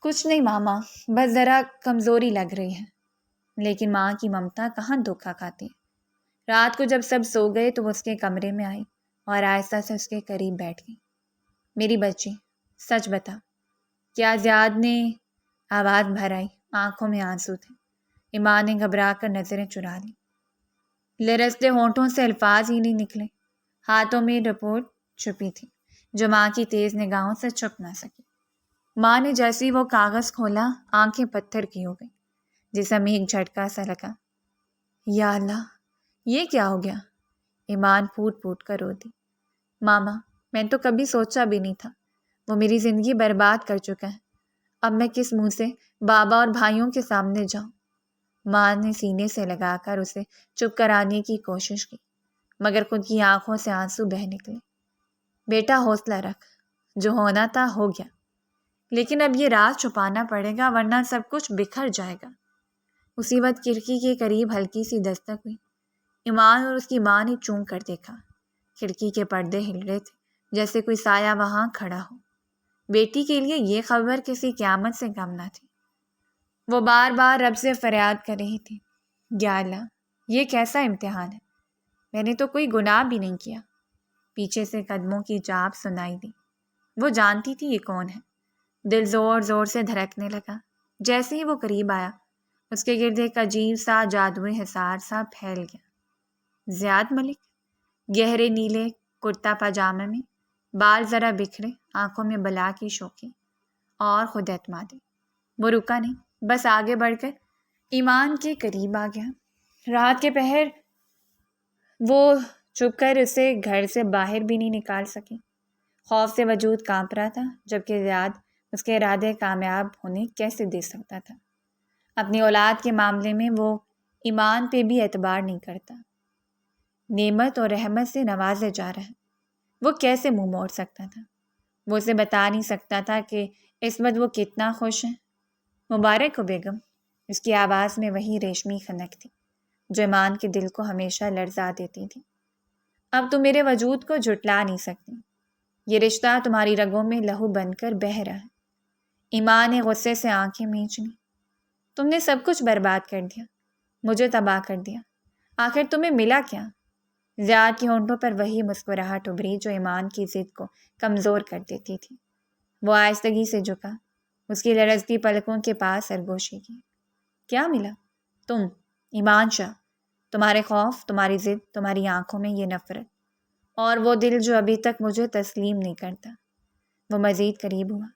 کچھ نہیں ماما، بس ذرا کمزوری لگ رہی ہے۔ لیکن ماں کی ممتا کہاں دھوکہ کھاتی ہے۔ رات کو جب سب سو گئے تو وہ اس کے کمرے میں آئی اور آہستہ سے اس کے قریب بیٹھ گئی۔ میری بچی، سچ بتا، کیا زیاد نے؟ آواز بھر آئی، آنکھوں میں آنسو تھے۔ ایمان نے گھبرا کر نظریں چرا لی، لرزتے ہونٹوں سے الفاظ ہی نہیں نکلے۔ ہاتھوں میں رپورٹ چھپی تھی جو ماں کی تیز نگاہوں سے چھپ نہ سکی۔ ماں نے جیسے ہی وہ کاغذ کھولا آنکھیں پتھر کی ہو گئی، جسم ایک جھٹکا سا لگا۔ یا اللہ، یہ کیا ہو گیا؟ ایمان پھوٹ پھوٹ کر رو دی۔ ماما، میں تو کبھی سوچا بھی نہیں تھا، وہ میری زندگی برباد کر چکا ہے۔ اب میں کس منہ سے بابا اور بھائیوں کے سامنے جاؤں؟ ماں نے سینے سے لگا کر اسے چپ کرانے کی کوشش کی، مگر خود کی آنکھوں سے آنسو بہہ نکلے۔ بیٹا حوصلہ رکھ، جو ہونا تھا ہو گیا، لیکن اب یہ راز چھپانا پڑے گا ورنہ سب کچھ بکھر جائے گا۔ اسی وقت کھڑکی کے قریب ہلکی سی دستک ہوئی۔ ایمان اور اس کی ماں نے چونک کر دیکھا۔ کھڑکی کے پردے ہل رہے تھے جیسے کوئی سایہ وہاں کھڑا ہو۔ بیٹی کے لیے یہ خبر کسی قیامت سے کم نہ تھی۔ وہ بار بار رب سے فریاد کر رہی تھی، یا اللہ، یہ کیسا امتحان ہے؟ میں نے تو کوئی گناہ بھی نہیں کیا۔ پیچھے سے قدموں کی چاپ سنائی دی۔ وہ جانتی تھی یہ کون ہے۔ دل زور زور سے دھڑکنے لگا۔ جیسے ہی وہ قریب آیا، اس کے گرد ایک عجیب سا جادوئی حصار سا پھیل گیا۔ زیاد ملک، گہرے نیلے کرتا پاجامے میں، بال ذرا بکھرے، آنکھوں میں بلا کی شوخی اور خود اعتمادی۔ وہ رکا نہیں، بس آگے بڑھ کر ایمان کے قریب آ گیا۔ رات کے پہر وہ چھپ کر اسے گھر سے باہر بھی نہیں نکال سکی۔ خوف سے وجود کانپ رہا تھا، جبکہ زیاد اس کے ارادے کامیاب ہونے کیسے دے سکتا تھا؟ اپنی اولاد کے معاملے میں وہ ایمان پہ بھی اعتبار نہیں کرتا۔ نعمت اور رحمت سے نوازے جا رہا ہے، وہ کیسے منہ موڑ سکتا تھا؟ وہ اسے بتا نہیں سکتا تھا کہ اس وقت وہ کتنا خوش ہے۔ مبارک ہو بیگم، اس کی آواز میں وہی ریشمی خنک تھی جو ایمان کے دل کو ہمیشہ لرزا دیتی تھی۔ اب تم میرے وجود کو جھٹلا نہیں سکتی، یہ رشتہ تمہاری رگوں میں لہو بن کر بہہ رہا ہے۔ ایمان نے غصے سے آنکھیں مینچ لیں۔ تم نے سب کچھ برباد کر دیا، مجھے تباہ کر دیا، آخر تمہیں ملا کیا؟ زیاد کے ہونٹوں پر وہی مسکراہٹ ابھری جو ایمان کی ضد کو کمزور کر دیتی تھی۔ وہ آہستگی سے جھکا، اس کی لرزتی پلکوں کے پاس سرگوشی کی۔ کیا ملا؟ تم، ایمان شاہ، تمہارے خوف، تمہاری ضد، تمہاری آنکھوں میں یہ نفرت، اور وہ دل جو ابھی تک مجھے تسلیم نہیں کرتا۔ وہ مزید قریب ہوا،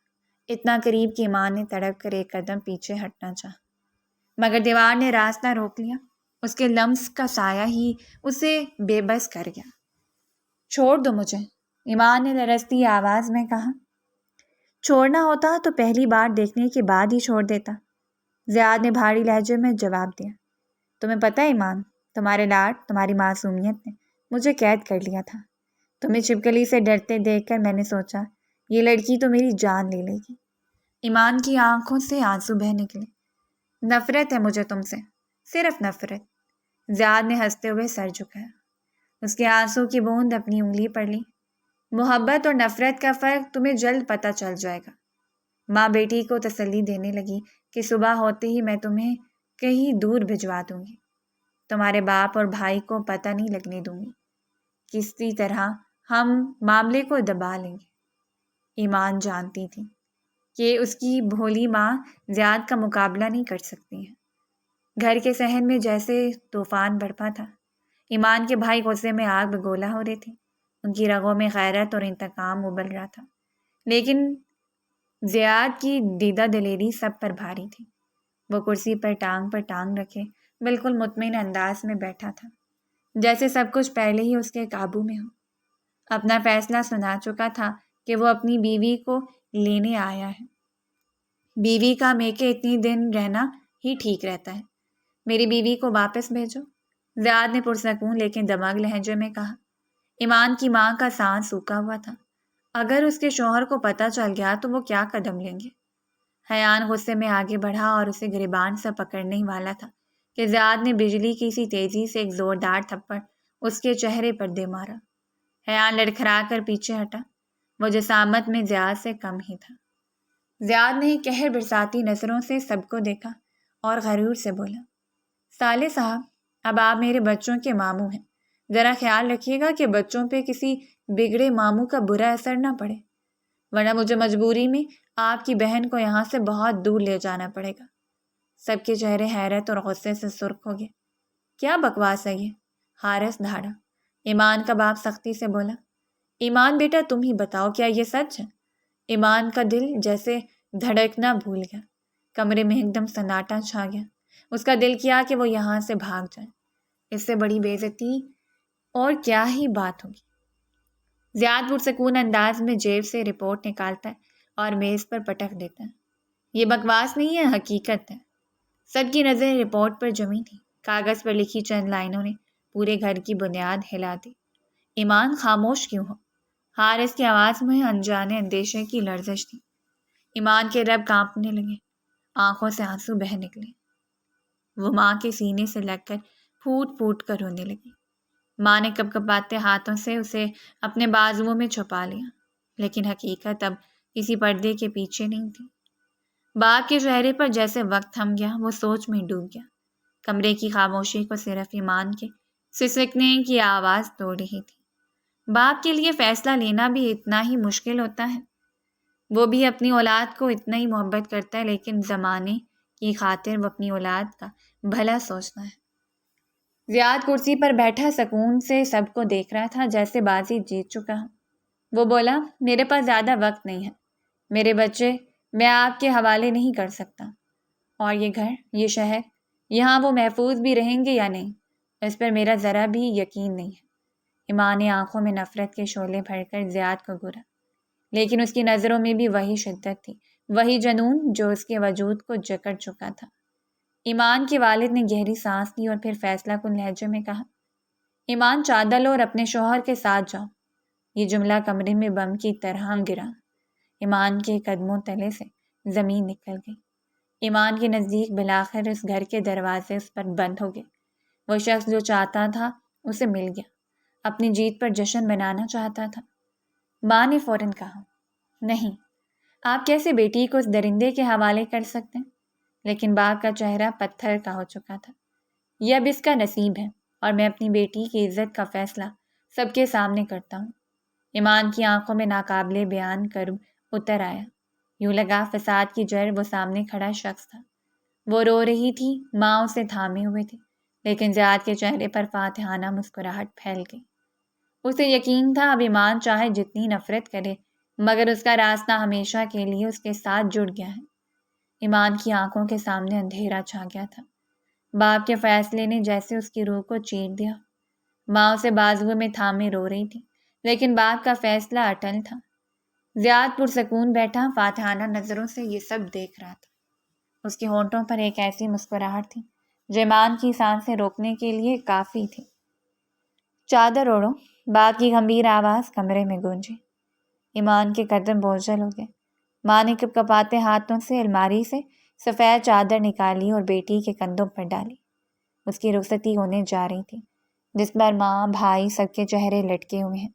اتنا قریب کہ ایمان نے تڑپ کر ایک قدم پیچھے ہٹنا چاہا، مگر دیوار نے راستہ روک لیا۔ اس کے لمس کا سایہ ہی اسے بے بس کر گیا۔ چھوڑ دو مجھے، ایمان نے لرزتی آواز میں کہا۔ چھوڑنا ہوتا تو پہلی بار دیکھنے کے بعد ہی چھوڑ دیتا، زیاد نے بھاری لہجے میں جواب دیا۔ تمہیں پتہ ہے ایمان، تمہارے لاڈ، تمہاری معصومیت نے مجھے قید کر لیا تھا۔ تمہیں چھپکلی سے ڈرتے دیکھ کر میں نے سوچا یہ لڑکی تو میری جان لے لے گی۔ ایمان کی آنکھوں سے آنسو بہہ نکلے۔ نفرت ہے مجھے تم سے، صرف نفرت۔ زیاد نے ہنستے ہوئے سر جھکایا۔ اس کے آنسو کی بوند اپنی انگلی پر لی۔ محبت اور نفرت کا فرق تمہیں جلد پتہ چل جائے گا۔ ماں بیٹی کو تسلی دینے لگی کہ صبح ہوتے ہی میں تمہیں کہیں دور بھجوا دوں گی، تمہارے باپ اور بھائی کو پتہ نہیں لگنے دوں گی، کسی طرح ہم معاملے کو دبا لیں گے۔ ایمان جانتی تھی کہ اس کی بھولی ماں زیاد کا مقابلہ نہیں کر سکتی ہے۔ گھر کے صحن میں جیسے طوفان برپا تھا۔ ایمان کے بھائی غصے میں آگ بگولا ہو رہے تھے، ان کی رگوں میں غیرت اور انتقام ابل رہا تھا، لیکن زیاد کی دیدہ دلیری سب پر بھاری تھی۔ وہ کرسی پر ٹانگ رکھے بالکل مطمئن انداز میں بیٹھا تھا، جیسے سب کچھ پہلے ہی اس کے قابو میں ہو۔ اپنا فیصلہ سنا چکا تھا کہ وہ اپنی بیوی کو لینے آیا ہے۔ بیوی کا میکے اتنی دن رہنا ہی ٹھیک رہتا ہے، میری بیوی کو واپس بھیجو، زیاد نے پرسکون لیکن دماغ لہجے میں کہا۔ ایمان کی ماں کا سانس سوکھا ہوا تھا۔ اگر اس کے شوہر کو پتہ چل گیا تو وہ کیا قدم لیں گے؟ حیان غصے میں آگے بڑھا اور اسے گریبان سے پکڑنے ہی والا تھا کہ زیاد نے بجلی کی سی تیزی سے ایک زوردار تھپڑ اس کے چہرے پر دے مارا۔ حیان لڑکھڑا کر پیچھے ہٹا، وہ جسامت میں زیاد سے کم ہی تھا۔ زیاد نے قہر برساتی نظروں سے سب کو دیکھا اور غرور سے بولا، سالے صاحب، اب آپ میرے بچوں کے ماموں ہیں، ذرا خیال رکھیے گا کہ بچوں پہ کسی بگڑے ماموں کا برا اثر نہ پڑے، ورنہ مجھے مجبوری میں آپ کی بہن کو یہاں سے بہت دور لے جانا پڑے گا۔ سب کے چہرے حیرت اور غصے سے سرخ ہو گئے۔ کیا بکواس ہے یہ؟ حارث دھاڑا۔ ایمان کا باپ سختی سے بولا۔ ایمان بیٹا تم ہی بتاؤ، کیا یہ سچ ہے؟ ایمان کا دل جیسے دھڑکنا بھول گیا۔ کمرے میں ایک دم سناٹا چھا گیا۔ اس کا دل کیا کہ وہ یہاں سے بھاگ جائے، اس سے بڑی بے عزتی اور کیا ہی بات ہوگی۔ زیاد پرسکون انداز میں جیب سے رپورٹ نکالتا ہے اور میز پر پٹک دیتا ہے۔ یہ بکواس نہیں ہے، حقیقت ہے۔ سب کی نظریں رپورٹ پر جمی تھی۔ کاغذ پر لکھی چند لائنوں نے پورے گھر کی بنیاد ہلا دی۔ ایمان خاموش کیوں ہو؟ حارث کی آواز میں انجانے اندیشے کی لرزش تھی۔ ایمان کے رب کانپنے لگے، آنکھوں سے آنسو بہہ نکلے۔ وہ ماں کے سینے سے لگ کر پھوٹ پھوٹ کر رونے لگی۔ ماں نے کپ کپاتے ہاتھوں سے اسے اپنے بازوؤں میں چھپا لیا، لیکن حقیقت اب کسی پردے کے پیچھے نہیں تھی۔ باپ کے چہرے پر جیسے وقت تھم گیا، وہ سوچ میں ڈوب گیا۔ کمرے کی خاموشی کو صرف ایمان کے سسکنے کی آواز توڑ رہی تھی۔ باپ کے لیے فیصلہ لینا بھی اتنا ہی مشکل ہوتا ہے؟ وہ بھی اپنی اولاد کو اتنا ہی محبت کرتا ہے، لیکن زمانے کی خاطر وہ اپنی اولاد کا بھلا سوچتا ہے۔ زیاد کرسی پر بیٹھا سکون سے سب کو دیکھ رہا تھا، جیسے بازی جیت چکا ہو۔ وہ بولا، میرے پاس زیادہ وقت نہیں ہے، میرے بچے میں آپ کے حوالے نہیں کر سکتا، اور یہ گھر، یہ شہر، یہاں وہ محفوظ بھی رہیں گے یا نہیں، اس پر میرا ذرا بھی یقین نہیں ہے۔ ایمان نے آنکھوں میں نفرت کے شعلے بھر کر زیاد کو گھورا، لیکن اس کی نظروں میں بھی وہی شدت تھی، وہی جنون جو اس کے وجود کو جکڑ چکا تھا۔ ایمان کے والد نے گہری سانس لی اور پھر فیصلہ کن لہجے میں کہا، ایمان چادر لو اور اپنے شوہر کے ساتھ جاؤ۔ یہ جملہ کمرے میں بم کی طرح گرا۔ ایمان کے قدموں تلے سے زمین نکل گئی۔ ایمان کے نزدیک بالآخر اس گھر کے دروازے اس پر بند ہو گئے۔ وہ شخص جو چاہتا تھا اسے مل گیا، اپنی جیت پر جشن منانا چاہتا تھا۔ ماں نے فوراً کہا، نہیں، آپ کیسے بیٹی کو اس درندے کے حوالے کر سکتے ہیں؟ لیکن باپ کا چہرہ پتھر کا ہو چکا تھا۔ یہ اب اس کا نصیب ہے، اور میں اپنی بیٹی کی عزت کا فیصلہ سب کے سامنے کرتا ہوں۔ ایمان کی آنکھوں میں ناقابل بیان کرب اتر آیا۔ یوں لگا فساد کی جڑ وہ سامنے کھڑا شخص تھا۔ وہ رو رہی تھی، ماں اسے تھامے ہوئے تھی، لیکن زیاد کے چہرے پر فاتحانہ مسکراہٹ پھیل گئی۔ اسے یقین تھا اب ایمان چاہے جتنی نفرت کرے، مگر اس کا راستہ ہمیشہ کے لیے اس کے ساتھ جڑ گیا ہے۔ ایمان کی آنکھوں کے سامنے اندھیرا چھا گیا تھا۔ باپ کے فیصلے نے جیسے اس کی روح کو چیر دیا۔ ماں اسے بازو میں تھامے رو رہی تھی، لیکن باپ کا فیصلہ اٹل تھا۔ زیاد پرسکون بیٹھا فاتحانہ نظروں سے یہ سب دیکھ رہا تھا۔ اس کے ہونٹوں پر ایک ایسی مسکراہٹ تھی جو ایمان کی سانسیں روکنے کے لیے کافی تھی۔ چادر اوڑھو، باپ کی گمبھیر آواز کمرے میں گونجی۔ ایمان کے قدم بوجھل ہو گئے۔ ماں نے کپ کپاتے ہاتھوں سے الماری سے سفید چادر نکالی اور بیٹی کے کندھوں پر ڈالی۔ اس کی رخصتی ہونے جا رہی تھی، جس پر ماں بھائی سب کے چہرے لٹکے ہوئے ہیں۔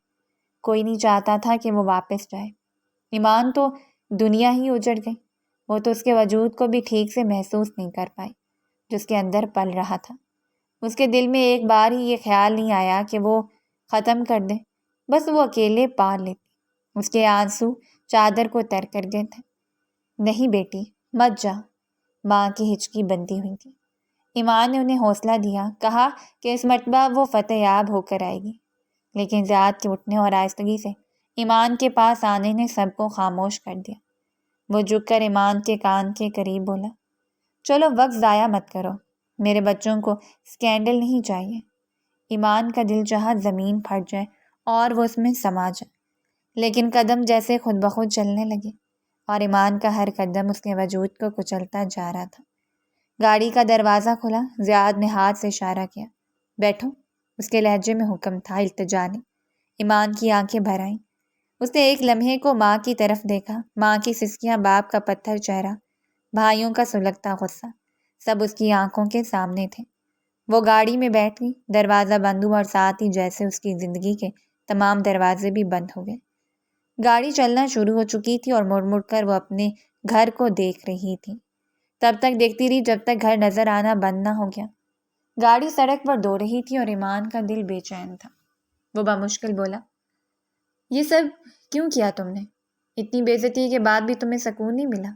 کوئی نہیں چاہتا تھا کہ وہ واپس جائے۔ ایمان تو دنیا ہی اجڑ گئی۔ وہ تو اس کے وجود کو بھی ٹھیک سے محسوس نہیں کر پائی جو اس کے اندر پل رہا تھا۔ اس کے دل میں ایک بار ہی یہ خیال نہیں آیا کہ وہ ختم کر دے، بس وہ اکیلے پار لیتی۔ اس کے آنسو چادر کو تر کر گئے تھے۔ نہیں بیٹی، مت جا، ماں کی ہچکی بنتی ہوئی تھی۔ ایمان نے انہیں حوصلہ دیا، کہا کہ اس مرتبہ وہ فتح یاب ہو کر آئے گی، لیکن زیاد کے اٹھنے اور آہستگی سے ایمان کے پاس آنے نے سب کو خاموش کر دیا۔ وہ جھک کر ایمان کے کان کے قریب بولا، چلو وقت ضائع مت کرو، میرے بچوں کو اسکینڈل نہیں چاہیے۔ ایمان کا دل چاہا زمین پھٹ جائے اور وہ اس میں سما جائے، لیکن قدم جیسے خود بخود چلنے لگے اور ایمان کا ہر قدم اس کے وجود کو کچلتا جا رہا تھا۔ گاڑی کا دروازہ کھلا، زیاد نے ہاتھ سے اشارہ کیا، بیٹھو۔ اس کے لہجے میں حکم تھا، التجا نے۔ ایمان کی آنکھیں بھر آئیں۔ اس نے ایک لمحے کو ماں کی طرف دیکھا، ماں کی سسکیاں، باپ کا پتھر چہرہ، بھائیوں کا سلگتا غصہ، سب اس کی آنکھوں کے سامنے تھے۔ وہ گاڑی میں بیٹھ گئی، دروازہ بند ہوا اور ساتھ ہی جیسے اس کی زندگی کے تمام دروازے بھی بند ہو گئے۔ گاڑی چلنا شروع ہو چکی تھی اور مڑ مڑ کر وہ اپنے گھر کو دیکھ رہی تھی۔ تب تک دیکھتی رہی جب تک گھر نظر آنا بند نہ ہو گیا۔ گاڑی سڑک پر دوڑ رہی تھی اور ایمان کا دل بے چین تھا۔ وہ بمشکل بولا، یہ سب کیوں کیا تم نے؟ اتنی بے عزتی کے بعد بھی تمہیں سکون نہیں ملا؟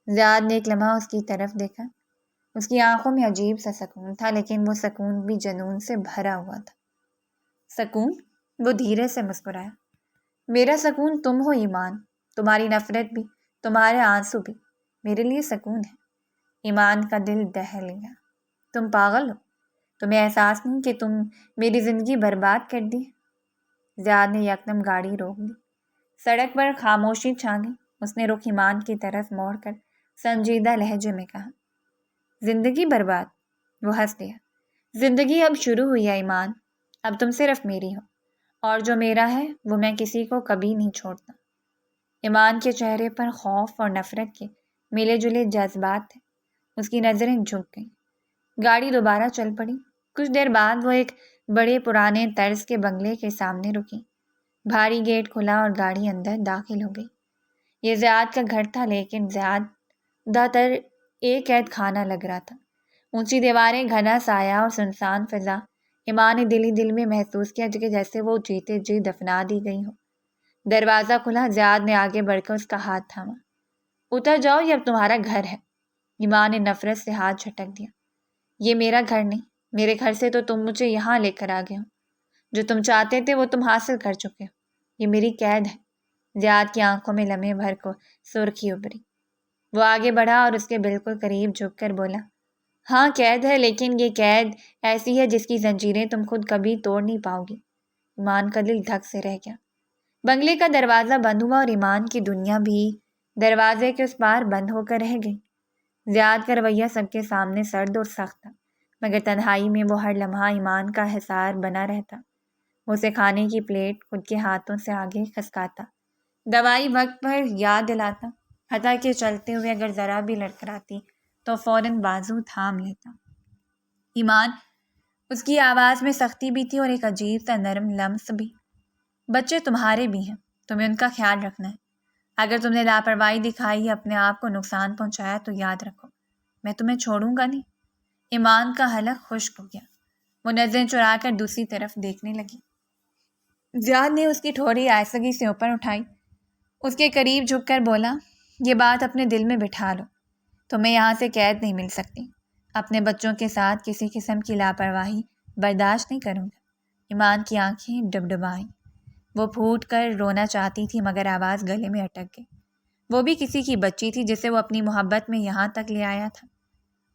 زیاد نے ایک لمحہ اس کی طرف دیکھا۔ اس کی آنکھوں میں عجیب سا سکون تھا، لیکن وہ سکون بھی جنون سے بھرا ہوا تھا۔ سکون؟ وہ دھیرے سے مسکرایا۔ میرا سکون تم ہو ایمان، تمہاری نفرت بھی، تمہارے آنسو بھی میرے لیے سکون ہے۔ ایمان کا دل دہل گیا۔ تم پاگل ہو، تمہیں احساس نہیں کہ تم میری زندگی برباد کر دی؟ زیاد نے یکدم گاڑی روک دی۔ سڑک پر خاموشی چھا گئی۔ اس نے رخ ایمان کی طرف موڑ کر سنجیدہ لہجے میں کہا، زندگی برباد؟ وہ ہنس دیا۔ زندگی اب شروع ہوئی ہے ایمان، اب تم صرف میری ہو، اور جو میرا ہے وہ میں کسی کو کبھی نہیں چھوڑتا۔ ایمان کے چہرے پر خوف اور نفرت کے ملے جلے جذبات تھے۔ اس کی نظریں جھک گئیں۔ گاڑی دوبارہ چل پڑی۔ کچھ دیر بعد وہ ایک بڑے پرانے طرز کے بنگلے کے سامنے رکی۔ بھاری گیٹ کھلا اور گاڑی اندر داخل ہو گئی۔ یہ زیاد کا گھر تھا، لیکن زیادہ تر ایک قید خانہ لگ رہا تھا۔ اونچی دیواریں، گھنا سایہ اور سنسان فضا۔ ایمان نے دل ہی دل میں محسوس کیا کہ جیسے وہ جیتے جی دفنا دی گئی ہو۔ دروازہ کھلا۔ زیاد نے آگے بڑھ کر اس کا ہاتھ تھاما۔ اتر جاؤ، یہ اب تمہارا گھر ہے۔ ایمان نے نفرت سے ہاتھ جھٹک دیا۔ یہ میرا گھر نہیں، میرے گھر سے تو تم مجھے یہاں لے کر آ گئے ہو۔ جو تم چاہتے تھے وہ تم حاصل کر چکے ہو۔ یہ میری قید ہے۔ زیاد کی آنکھوں میں لمحے بھر کو سرخی ابھری۔ وہ آگے بڑھا اور اس کے بالکل قریب جھک کر بولا، ہاں قید ہے، لیکن یہ قید ایسی ہے جس کی زنجیریں تم خود کبھی توڑ نہیں پاؤ گی۔ ایمان کا دل دھک سے رہ گیا۔ بنگلے کا دروازہ بند ہوا اور ایمان کی دنیا بھی دروازے کے اس پار بند ہو کر رہ گئی۔ زیاد کا رویہ سب کے سامنے سرد اور سخت تھا، مگر تنہائی میں وہ ہر لمحہ ایمان کا حصار بنا رہتا۔ وہ اسے کھانے کی پلیٹ خود کے ہاتھوں سے آگے کھسکاتا، دوائی وقت پر یاد دلاتا، حتیٰ کہ چلتے ہوئے اگر ذرا بھی لڑکھڑاتی تو فوراً بازو تھام لیتا۔ ایمان، اس کی آواز میں سختی بھی تھی اور ایک عجیب سا نرم لمس بھی۔ بچے تمہارے بھی ہیں، تمہیں ان کا خیال رکھنا ہے۔ اگر تم نے لاپرواہی دکھائی یا اپنے آپ کو نقصان پہنچایا تو یاد رکھو، میں تمہیں چھوڑوں گا نہیں۔ ایمان کا حلق خشک ہو گیا۔ وہ نظریں چرا کر دوسری طرف دیکھنے لگی۔ زیاد نے اس کی ٹھوڑی آہستگی سے اوپر اٹھائی، اس کے قریب جھک کر بولا، یہ بات اپنے دل میں بٹھا لو، تمہیں یہاں سے قید نہیں مل سکتی۔ اپنے بچوں کے ساتھ کسی قسم کی لاپرواہی برداشت نہیں کروں گا۔ ایمان کی آنکھیں ڈبڈبائیں۔ وہ پھوٹ کر رونا چاہتی تھی مگر آواز گلے میں اٹک گئی۔ وہ بھی کسی کی بچی تھی جسے وہ اپنی محبت میں یہاں تک لے آیا تھا۔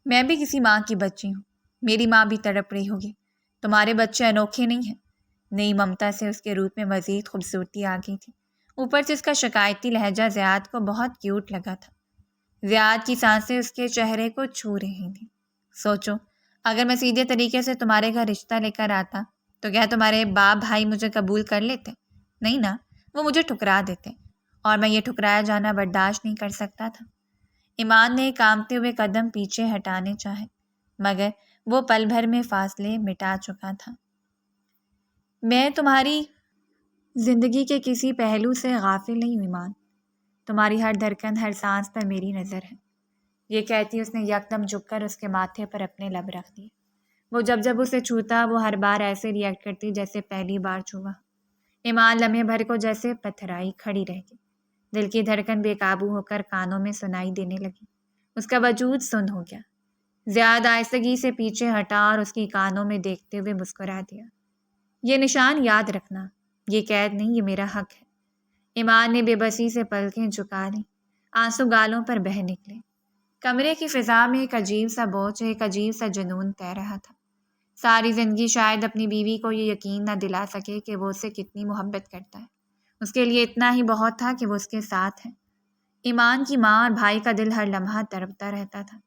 میں بھی کسی ماں کی بچی ہوں، میری ماں بھی تڑپ رہی ہوگی۔ تمہارے بچے انوکھے نہیں ہیں۔ نئی ممتا سے اس کے روپ میں مزید خوبصورتی آ گئی تھی۔ اوپر سے اس کا شکایتی لہجہ زیاد کو بہت کیوٹ لگا تھا۔ زیاد کی سانسیں اس کے چہرے کو چھو رہی تھیں۔ سوچو، اگر میں سیدھے طریقے سے تمہارے گھر رشتہ لے کر آتا تو کیا تمہارے باپ بھائی مجھے قبول کر لیتے؟ نہیں نا، وہ مجھے ٹھکرا دیتے، اور میں یہ ٹھکرایا جانا برداشت نہیں کر سکتا تھا۔ ایمان نے کانپتے ہوئے قدم پیچھے ہٹانے چاہے، مگر وہ پل بھر میں فاصلے مٹا چکا تھا۔ میں تمہاری زندگی کے کسی پہلو سے غافل نہیں ہوں ایمان، تمہاری ہر دھڑکن، ہر سانس پر میری نظر ہے۔ یہ کہتی اس نے یکدم جھک کر اس کے ماتھے پر اپنے لب رکھ دیے۔ وہ جب اسے چھوتا وہ ہر بار ایسے ریئیکٹ کرتی جیسے پہلی بار چھوا۔ ایمان لمحے بھر کو جیسے پتھرائی کھڑی رہ گئی۔ دل کی دھڑکن بے قابو ہو کر کانوں میں سنائی دینے لگی۔ اس کا وجود سن ہو گیا۔ زیادہ آہستگی سے پیچھے ہٹا اور اس کی کانوں میں دیکھتے ہوئے مسکرا دیا، یہ نشان یاد رکھنا، یہ قید نہیں، یہ میرا حق ہے۔ ایمان نے بے بسی سے پلکیں جھکا لیں، آنسو گالوں پر بہہ نکلے۔ کمرے کی فضا میں ایک عجیب سا بوجھ، ایک عجیب سا جنون تیر رہا تھا۔ ساری زندگی شاید اپنی بیوی کو یہ یقین نہ دلا سکے کہ وہ اس سے کتنی محبت کرتا ہے۔ اس کے لیے اتنا ہی بہت تھا کہ وہ اس کے ساتھ ہے۔ ایمان کی ماں اور بھائی کا دل ہر لمحہ تڑپتا رہتا تھا۔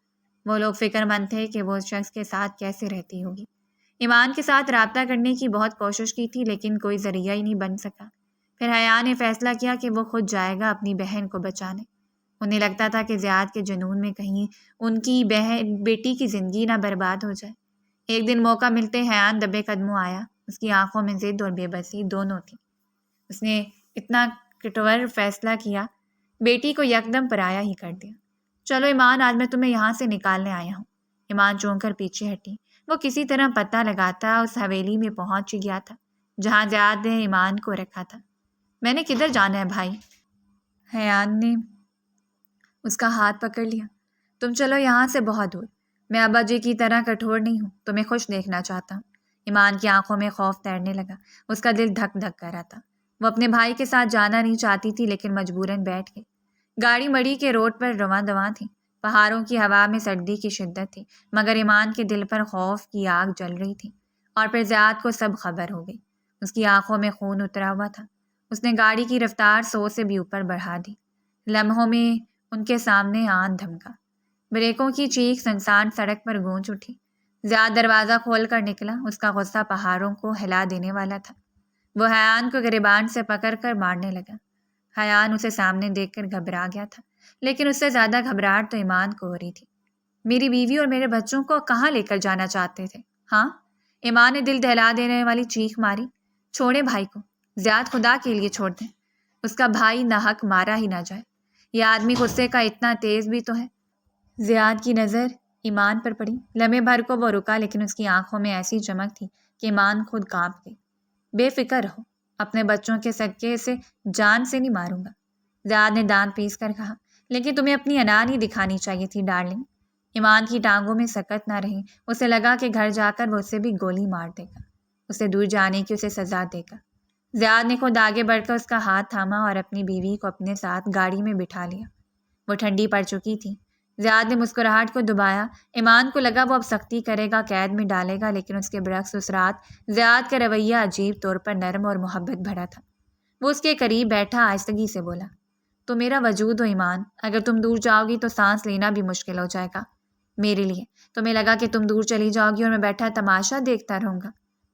وہ لوگ فکر مند تھے کہ وہ اس شخص کے ساتھ کیسے رہتی ہوگی۔ ایمان کے ساتھ رابطہ کرنے کی بہت کوشش کی تھی لیکن کوئی ذریعہ ہی نہیں بن سکا۔ پھر حیا نے فیصلہ کیا کہ وہ خود جائے گا اپنی بہن کو بچانے۔ انہیں لگتا تھا کہ زیاد کے جنون میں کہیں ان کی بیٹی کی زندگی نہ برباد ہو جائے۔ ایک دن موقع ملتے حیان دبے قدموں آیا۔ اس کی آنکھوں میں ضد اور بے بسی دونوں تھی۔ اس نے اتنا کٹور فیصلہ کیا، بیٹی کو یکدم پرایا ہی کر دیا۔ چلو ایمان، آج میں تمہیں یہاں سے نکالنے آیا ہوں۔ ایمان چونک کر پیچھے ہٹی۔ وہ کسی طرح پتہ لگاتا اس حویلی میں پہنچ گیا تھا جہاں زیاد نے ایمان کو رکھا تھا۔ میں نے کدھر جانا ہے بھائی؟ حیان نے اس کا ہاتھ پکڑ لیا۔ تم چلو یہاں سے بہت دور، میں ابا جی کی طرح کٹھور نہیں ہوں، تمہیں خوش دیکھنا چاہتا ہوں۔ ایمان کی آنکھوں میں خوف تیرنے لگا، اس کا دل دھک دھک کر رہا تھا۔ وہ اپنے بھائی کے ساتھ جانا نہیں چاہتی تھی لیکن مجبوراً بیٹھ گئی۔ گاڑی مڑی کے روڈ پر رواں دواں تھی، پہاڑوں کی ہوا میں سردی کی شدت تھی، مگر ایمان کے دل پر خوف کی آگ جل رہی تھی۔ اور پھر زیاد کو سب خبر ہو گئی۔ اس کی آنکھوں میں خون اترا ہوا تھا۔ اس نے گاڑی کی رفتار 100 سے بھی اوپر بڑھا دی۔ لمحوں میں ان کے سامنے آن دھمکا، بریکوں کی چیخ سنسان سڑک پر گونج اٹھی۔ زیاد دروازہ کھول کر نکلا، اس کا غصہ پہاڑوں کو ہلا دینے والا تھا۔ وہ حیان کو گریبان سے پکڑ کر مارنے لگا۔ حیان اسے سامنے دیکھ کر گھبرا گیا تھا، لیکن اس سے زیادہ گھبراہٹ تو ایمان کو ہو رہی تھی۔ میری بیوی اور میرے بچوں کو کہاں لے کر جانا چاہتے تھے؟ ہاں؟ ایمان نے دل دہلا دینے والی چیخ ماری۔ چھوڑے بھائی کو، زیاد خدا کے لیے چھوڑ دیں، اس کا بھائی ناحق مارا ہی نہ جائے۔ یہ آدمی غصے کا اتنا تیز بھی تو ہے۔ زیاد کی نظر ایمان پر پڑی۔ لمحے بھر کو وہ رکا، لیکن اس کی آنکھوں میں ایسی چمک تھی کہ ایمان خود کانپ گئی۔ بے فکر رہو، اپنے بچوں کے صدقے اسے جان سے نہیں ماروں گا، زیاد نے دانت پیس کر کہا۔ لیکن تمہیں اپنی انا نہیں دکھانی چاہیے تھی ڈارلنگ۔ ایمان کی ٹانگوں میں سکت نہ رہی۔ اسے لگا کہ گھر جا کر وہ اسے بھی گولی مار دے گا، اسے دور جانے کی اسے سزا دے گا۔ زیاد نے خود آگے بڑھ کر اس کا ہاتھ تھاما اور اپنی بیوی کو اپنے ساتھ گاڑی میں بٹھا لیا۔ وہ ٹھنڈی پڑ چکی تھی۔ زیاد نے مسکراہٹ کو دبایا۔ ایمان کو لگا وہ اب سختی کرے گا، قید میں ڈالے گا، لیکن اس کے برعکس اس رات زیاد کا رویہ عجیب طور پر نرم اور محبت بھرا تھا۔ وہ اس کے قریب بیٹھا آہستگی سے بولا، تو میرا وجود ہو ایمان، اگر تم دور جاؤ گی تو سانس لینا بھی مشکل ہو جائے گا میرے لیے۔ تمہیں لگا کہ تم دور چلی جاؤ گی اور میں بیٹھا تماشا دیکھتا رہوں گا۔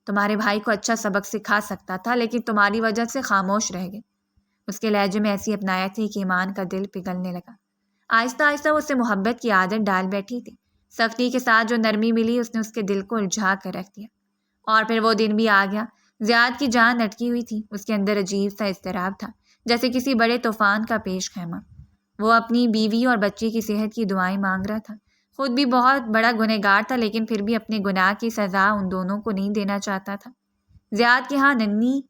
تمہارے بھائی کو اچھا سبق سکھا سکتا تھا، لیکن تمہاری وجہ سے خاموش رہ گئے۔ اس کے لہجے میں ایسی اپنائیت تھی کہ ایمان کا دل پگھلنے لگا۔ آہستہ آہستہ وہ اسے محبت کی عادت ڈال بیٹھی تھی۔ سختی کے ساتھ جو نرمی ملی اس نے اس کے دل کو الجھا کر رکھ دیا۔ اور پھر وہ دن بھی آ گیا۔ زیاد کی جان اٹکی ہوئی تھی، اس کے اندر عجیب سا اضطراب تھا، جیسے کسی بڑے طوفان کا پیش خیمہ۔ وہ اپنی بیوی اور بچی کی صحت کی دعائیں مانگ رہا تھا۔ خود بھی بہت بڑا گنہگار تھا، لیکن پھر بھی اپنے گناہ کی سزا ان دونوں کو نہیں دینا چاہتا تھا۔ زیاد کے ہاں ننھی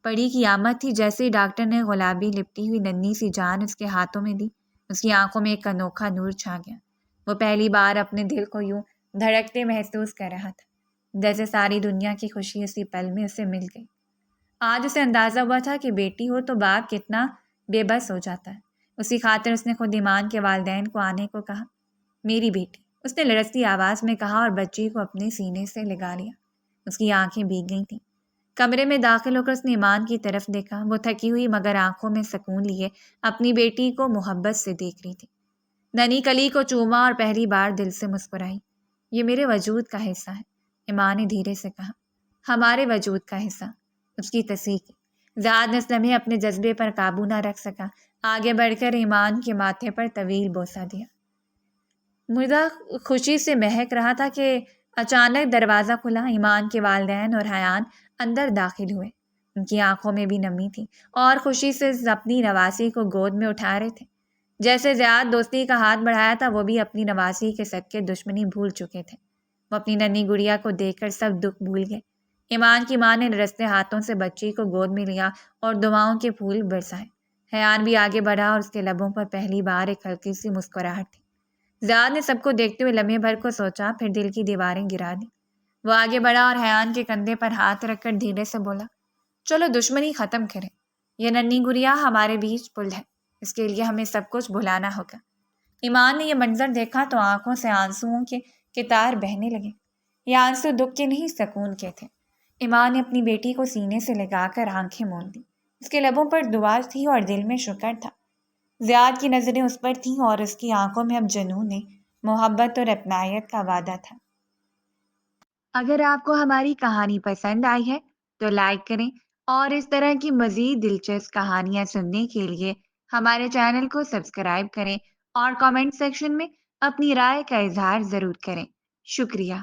پڑی کی آمد تھی۔ جیسے ہی ڈاکٹر نے گلابی لپٹی ہوئی ننھی سی جان اس کے ہاتھوں میں دی، اس کی آنکھوں میں ایک انوکھا نور چھا گیا۔ وہ پہلی بار اپنے دل کو یوں دھڑکتے محسوس کر رہا تھا، جیسے ساری دنیا کی خوشی اسی پل میں اسے مل گئی۔ آج اسے اندازہ ہوا تھا کہ بیٹی ہو تو باپ کتنا بے بس ہو جاتا ہے۔ اسی خاطر اس نے خود ایمان کے والدین کو آنے کو کہا۔ میری بیٹی، اس نے لرزتی آواز میں کہا اور بچی کو اپنے سینے سے لگا لیا۔ اس کی آنکھیں بھیگ گئی تھیں۔ کمرے میں داخل ہو کر اس نے ایمان کی طرف دیکھا۔ وہ تھکی ہوئی مگر آنکھوں میں سکون لیے اپنی بیٹی کو محبت سے دیکھ رہی تھی۔ ننھی کلی کو چوما اور پہلی بار دل سے مسکرائی۔ یہ میرے وجود کا حصہ ہے، ایمان نے دھیرے سے کہا۔ ہمارے وجود کا حصہ، اس کی تصحیح کی۔ زیاد نے اس لمحے اپنے جذبے پر قابو نہ رکھ سکا، آگے بڑھ کر ایمان کے ماتھے پر طویل بوسہ دیا۔ مردہ خوشی سے مہک رہا تھا کہ اچانک دروازہ کھلا۔ ایمان کے والدین اور حیان اندر داخل ہوئے۔ ان کی آنکھوں میں بھی نمی تھی اور خوشی سے اپنی نواسی کو گود میں اٹھا رہے تھے۔ جیسے زیاد دوستی کا ہاتھ بڑھایا تھا، وہ بھی اپنی نواسی کے صدقے دشمنی بھول چکے تھے۔ وہ اپنی ننھی گڑیا کو دیکھ کر سب دکھ بھول گئے۔ ایمان کی ماں نے لرزتے ہاتھوں سے بچی کو گود میں لیا اور دعاؤں کے پھول برسائے۔ حیان بھی آگے بڑھا اور اس کے لبوں پر پہلی بار ایک ہلکی سی مسکراہٹ تھی۔ زیاد نے سب کو دیکھتے ہوئے لمحے بھر کو سوچا، پھر دل کی دیواریں گرا دیں۔ وہ آگے بڑھا اور حیان کے کندھے پر ہاتھ رکھ کر دھیرے سے بولا، چلو دشمنی ختم کریں، یہ ننھی گڑیا ہمارے بیچ پل ہے، اس کے لیے ہمیں سب کچھ بھلانا ہوگا۔ ایمان نے یہ منظر دیکھا تو آنکھوں سے آنسوؤں کے قطار بہنے لگے۔ یہ آنسو دکھ کے نہیں، سکون کے تھے۔ ایمان نے اپنی بیٹی کو سینے سے لگا کر آنکھیں موند دیں۔ اس کے لبوں پر دعا تھی اور دل میں شکر تھا۔ زیاد کی نظریں اس پر تھیں اور اس کی آنکھوں میں اب جنون نے محبت اور اپنائیت کا وعدہ تھا۔ اگر آپ کو ہماری کہانی پسند آئی ہے تو لائک کریں، اور اس طرح کی مزید دلچسپ کہانیاں سننے کے لیے ہمارے چینل کو سبسکرائب کریں اور کامنٹ سیکشن میں اپنی رائے کا اظہار ضرور کریں۔ شکریہ۔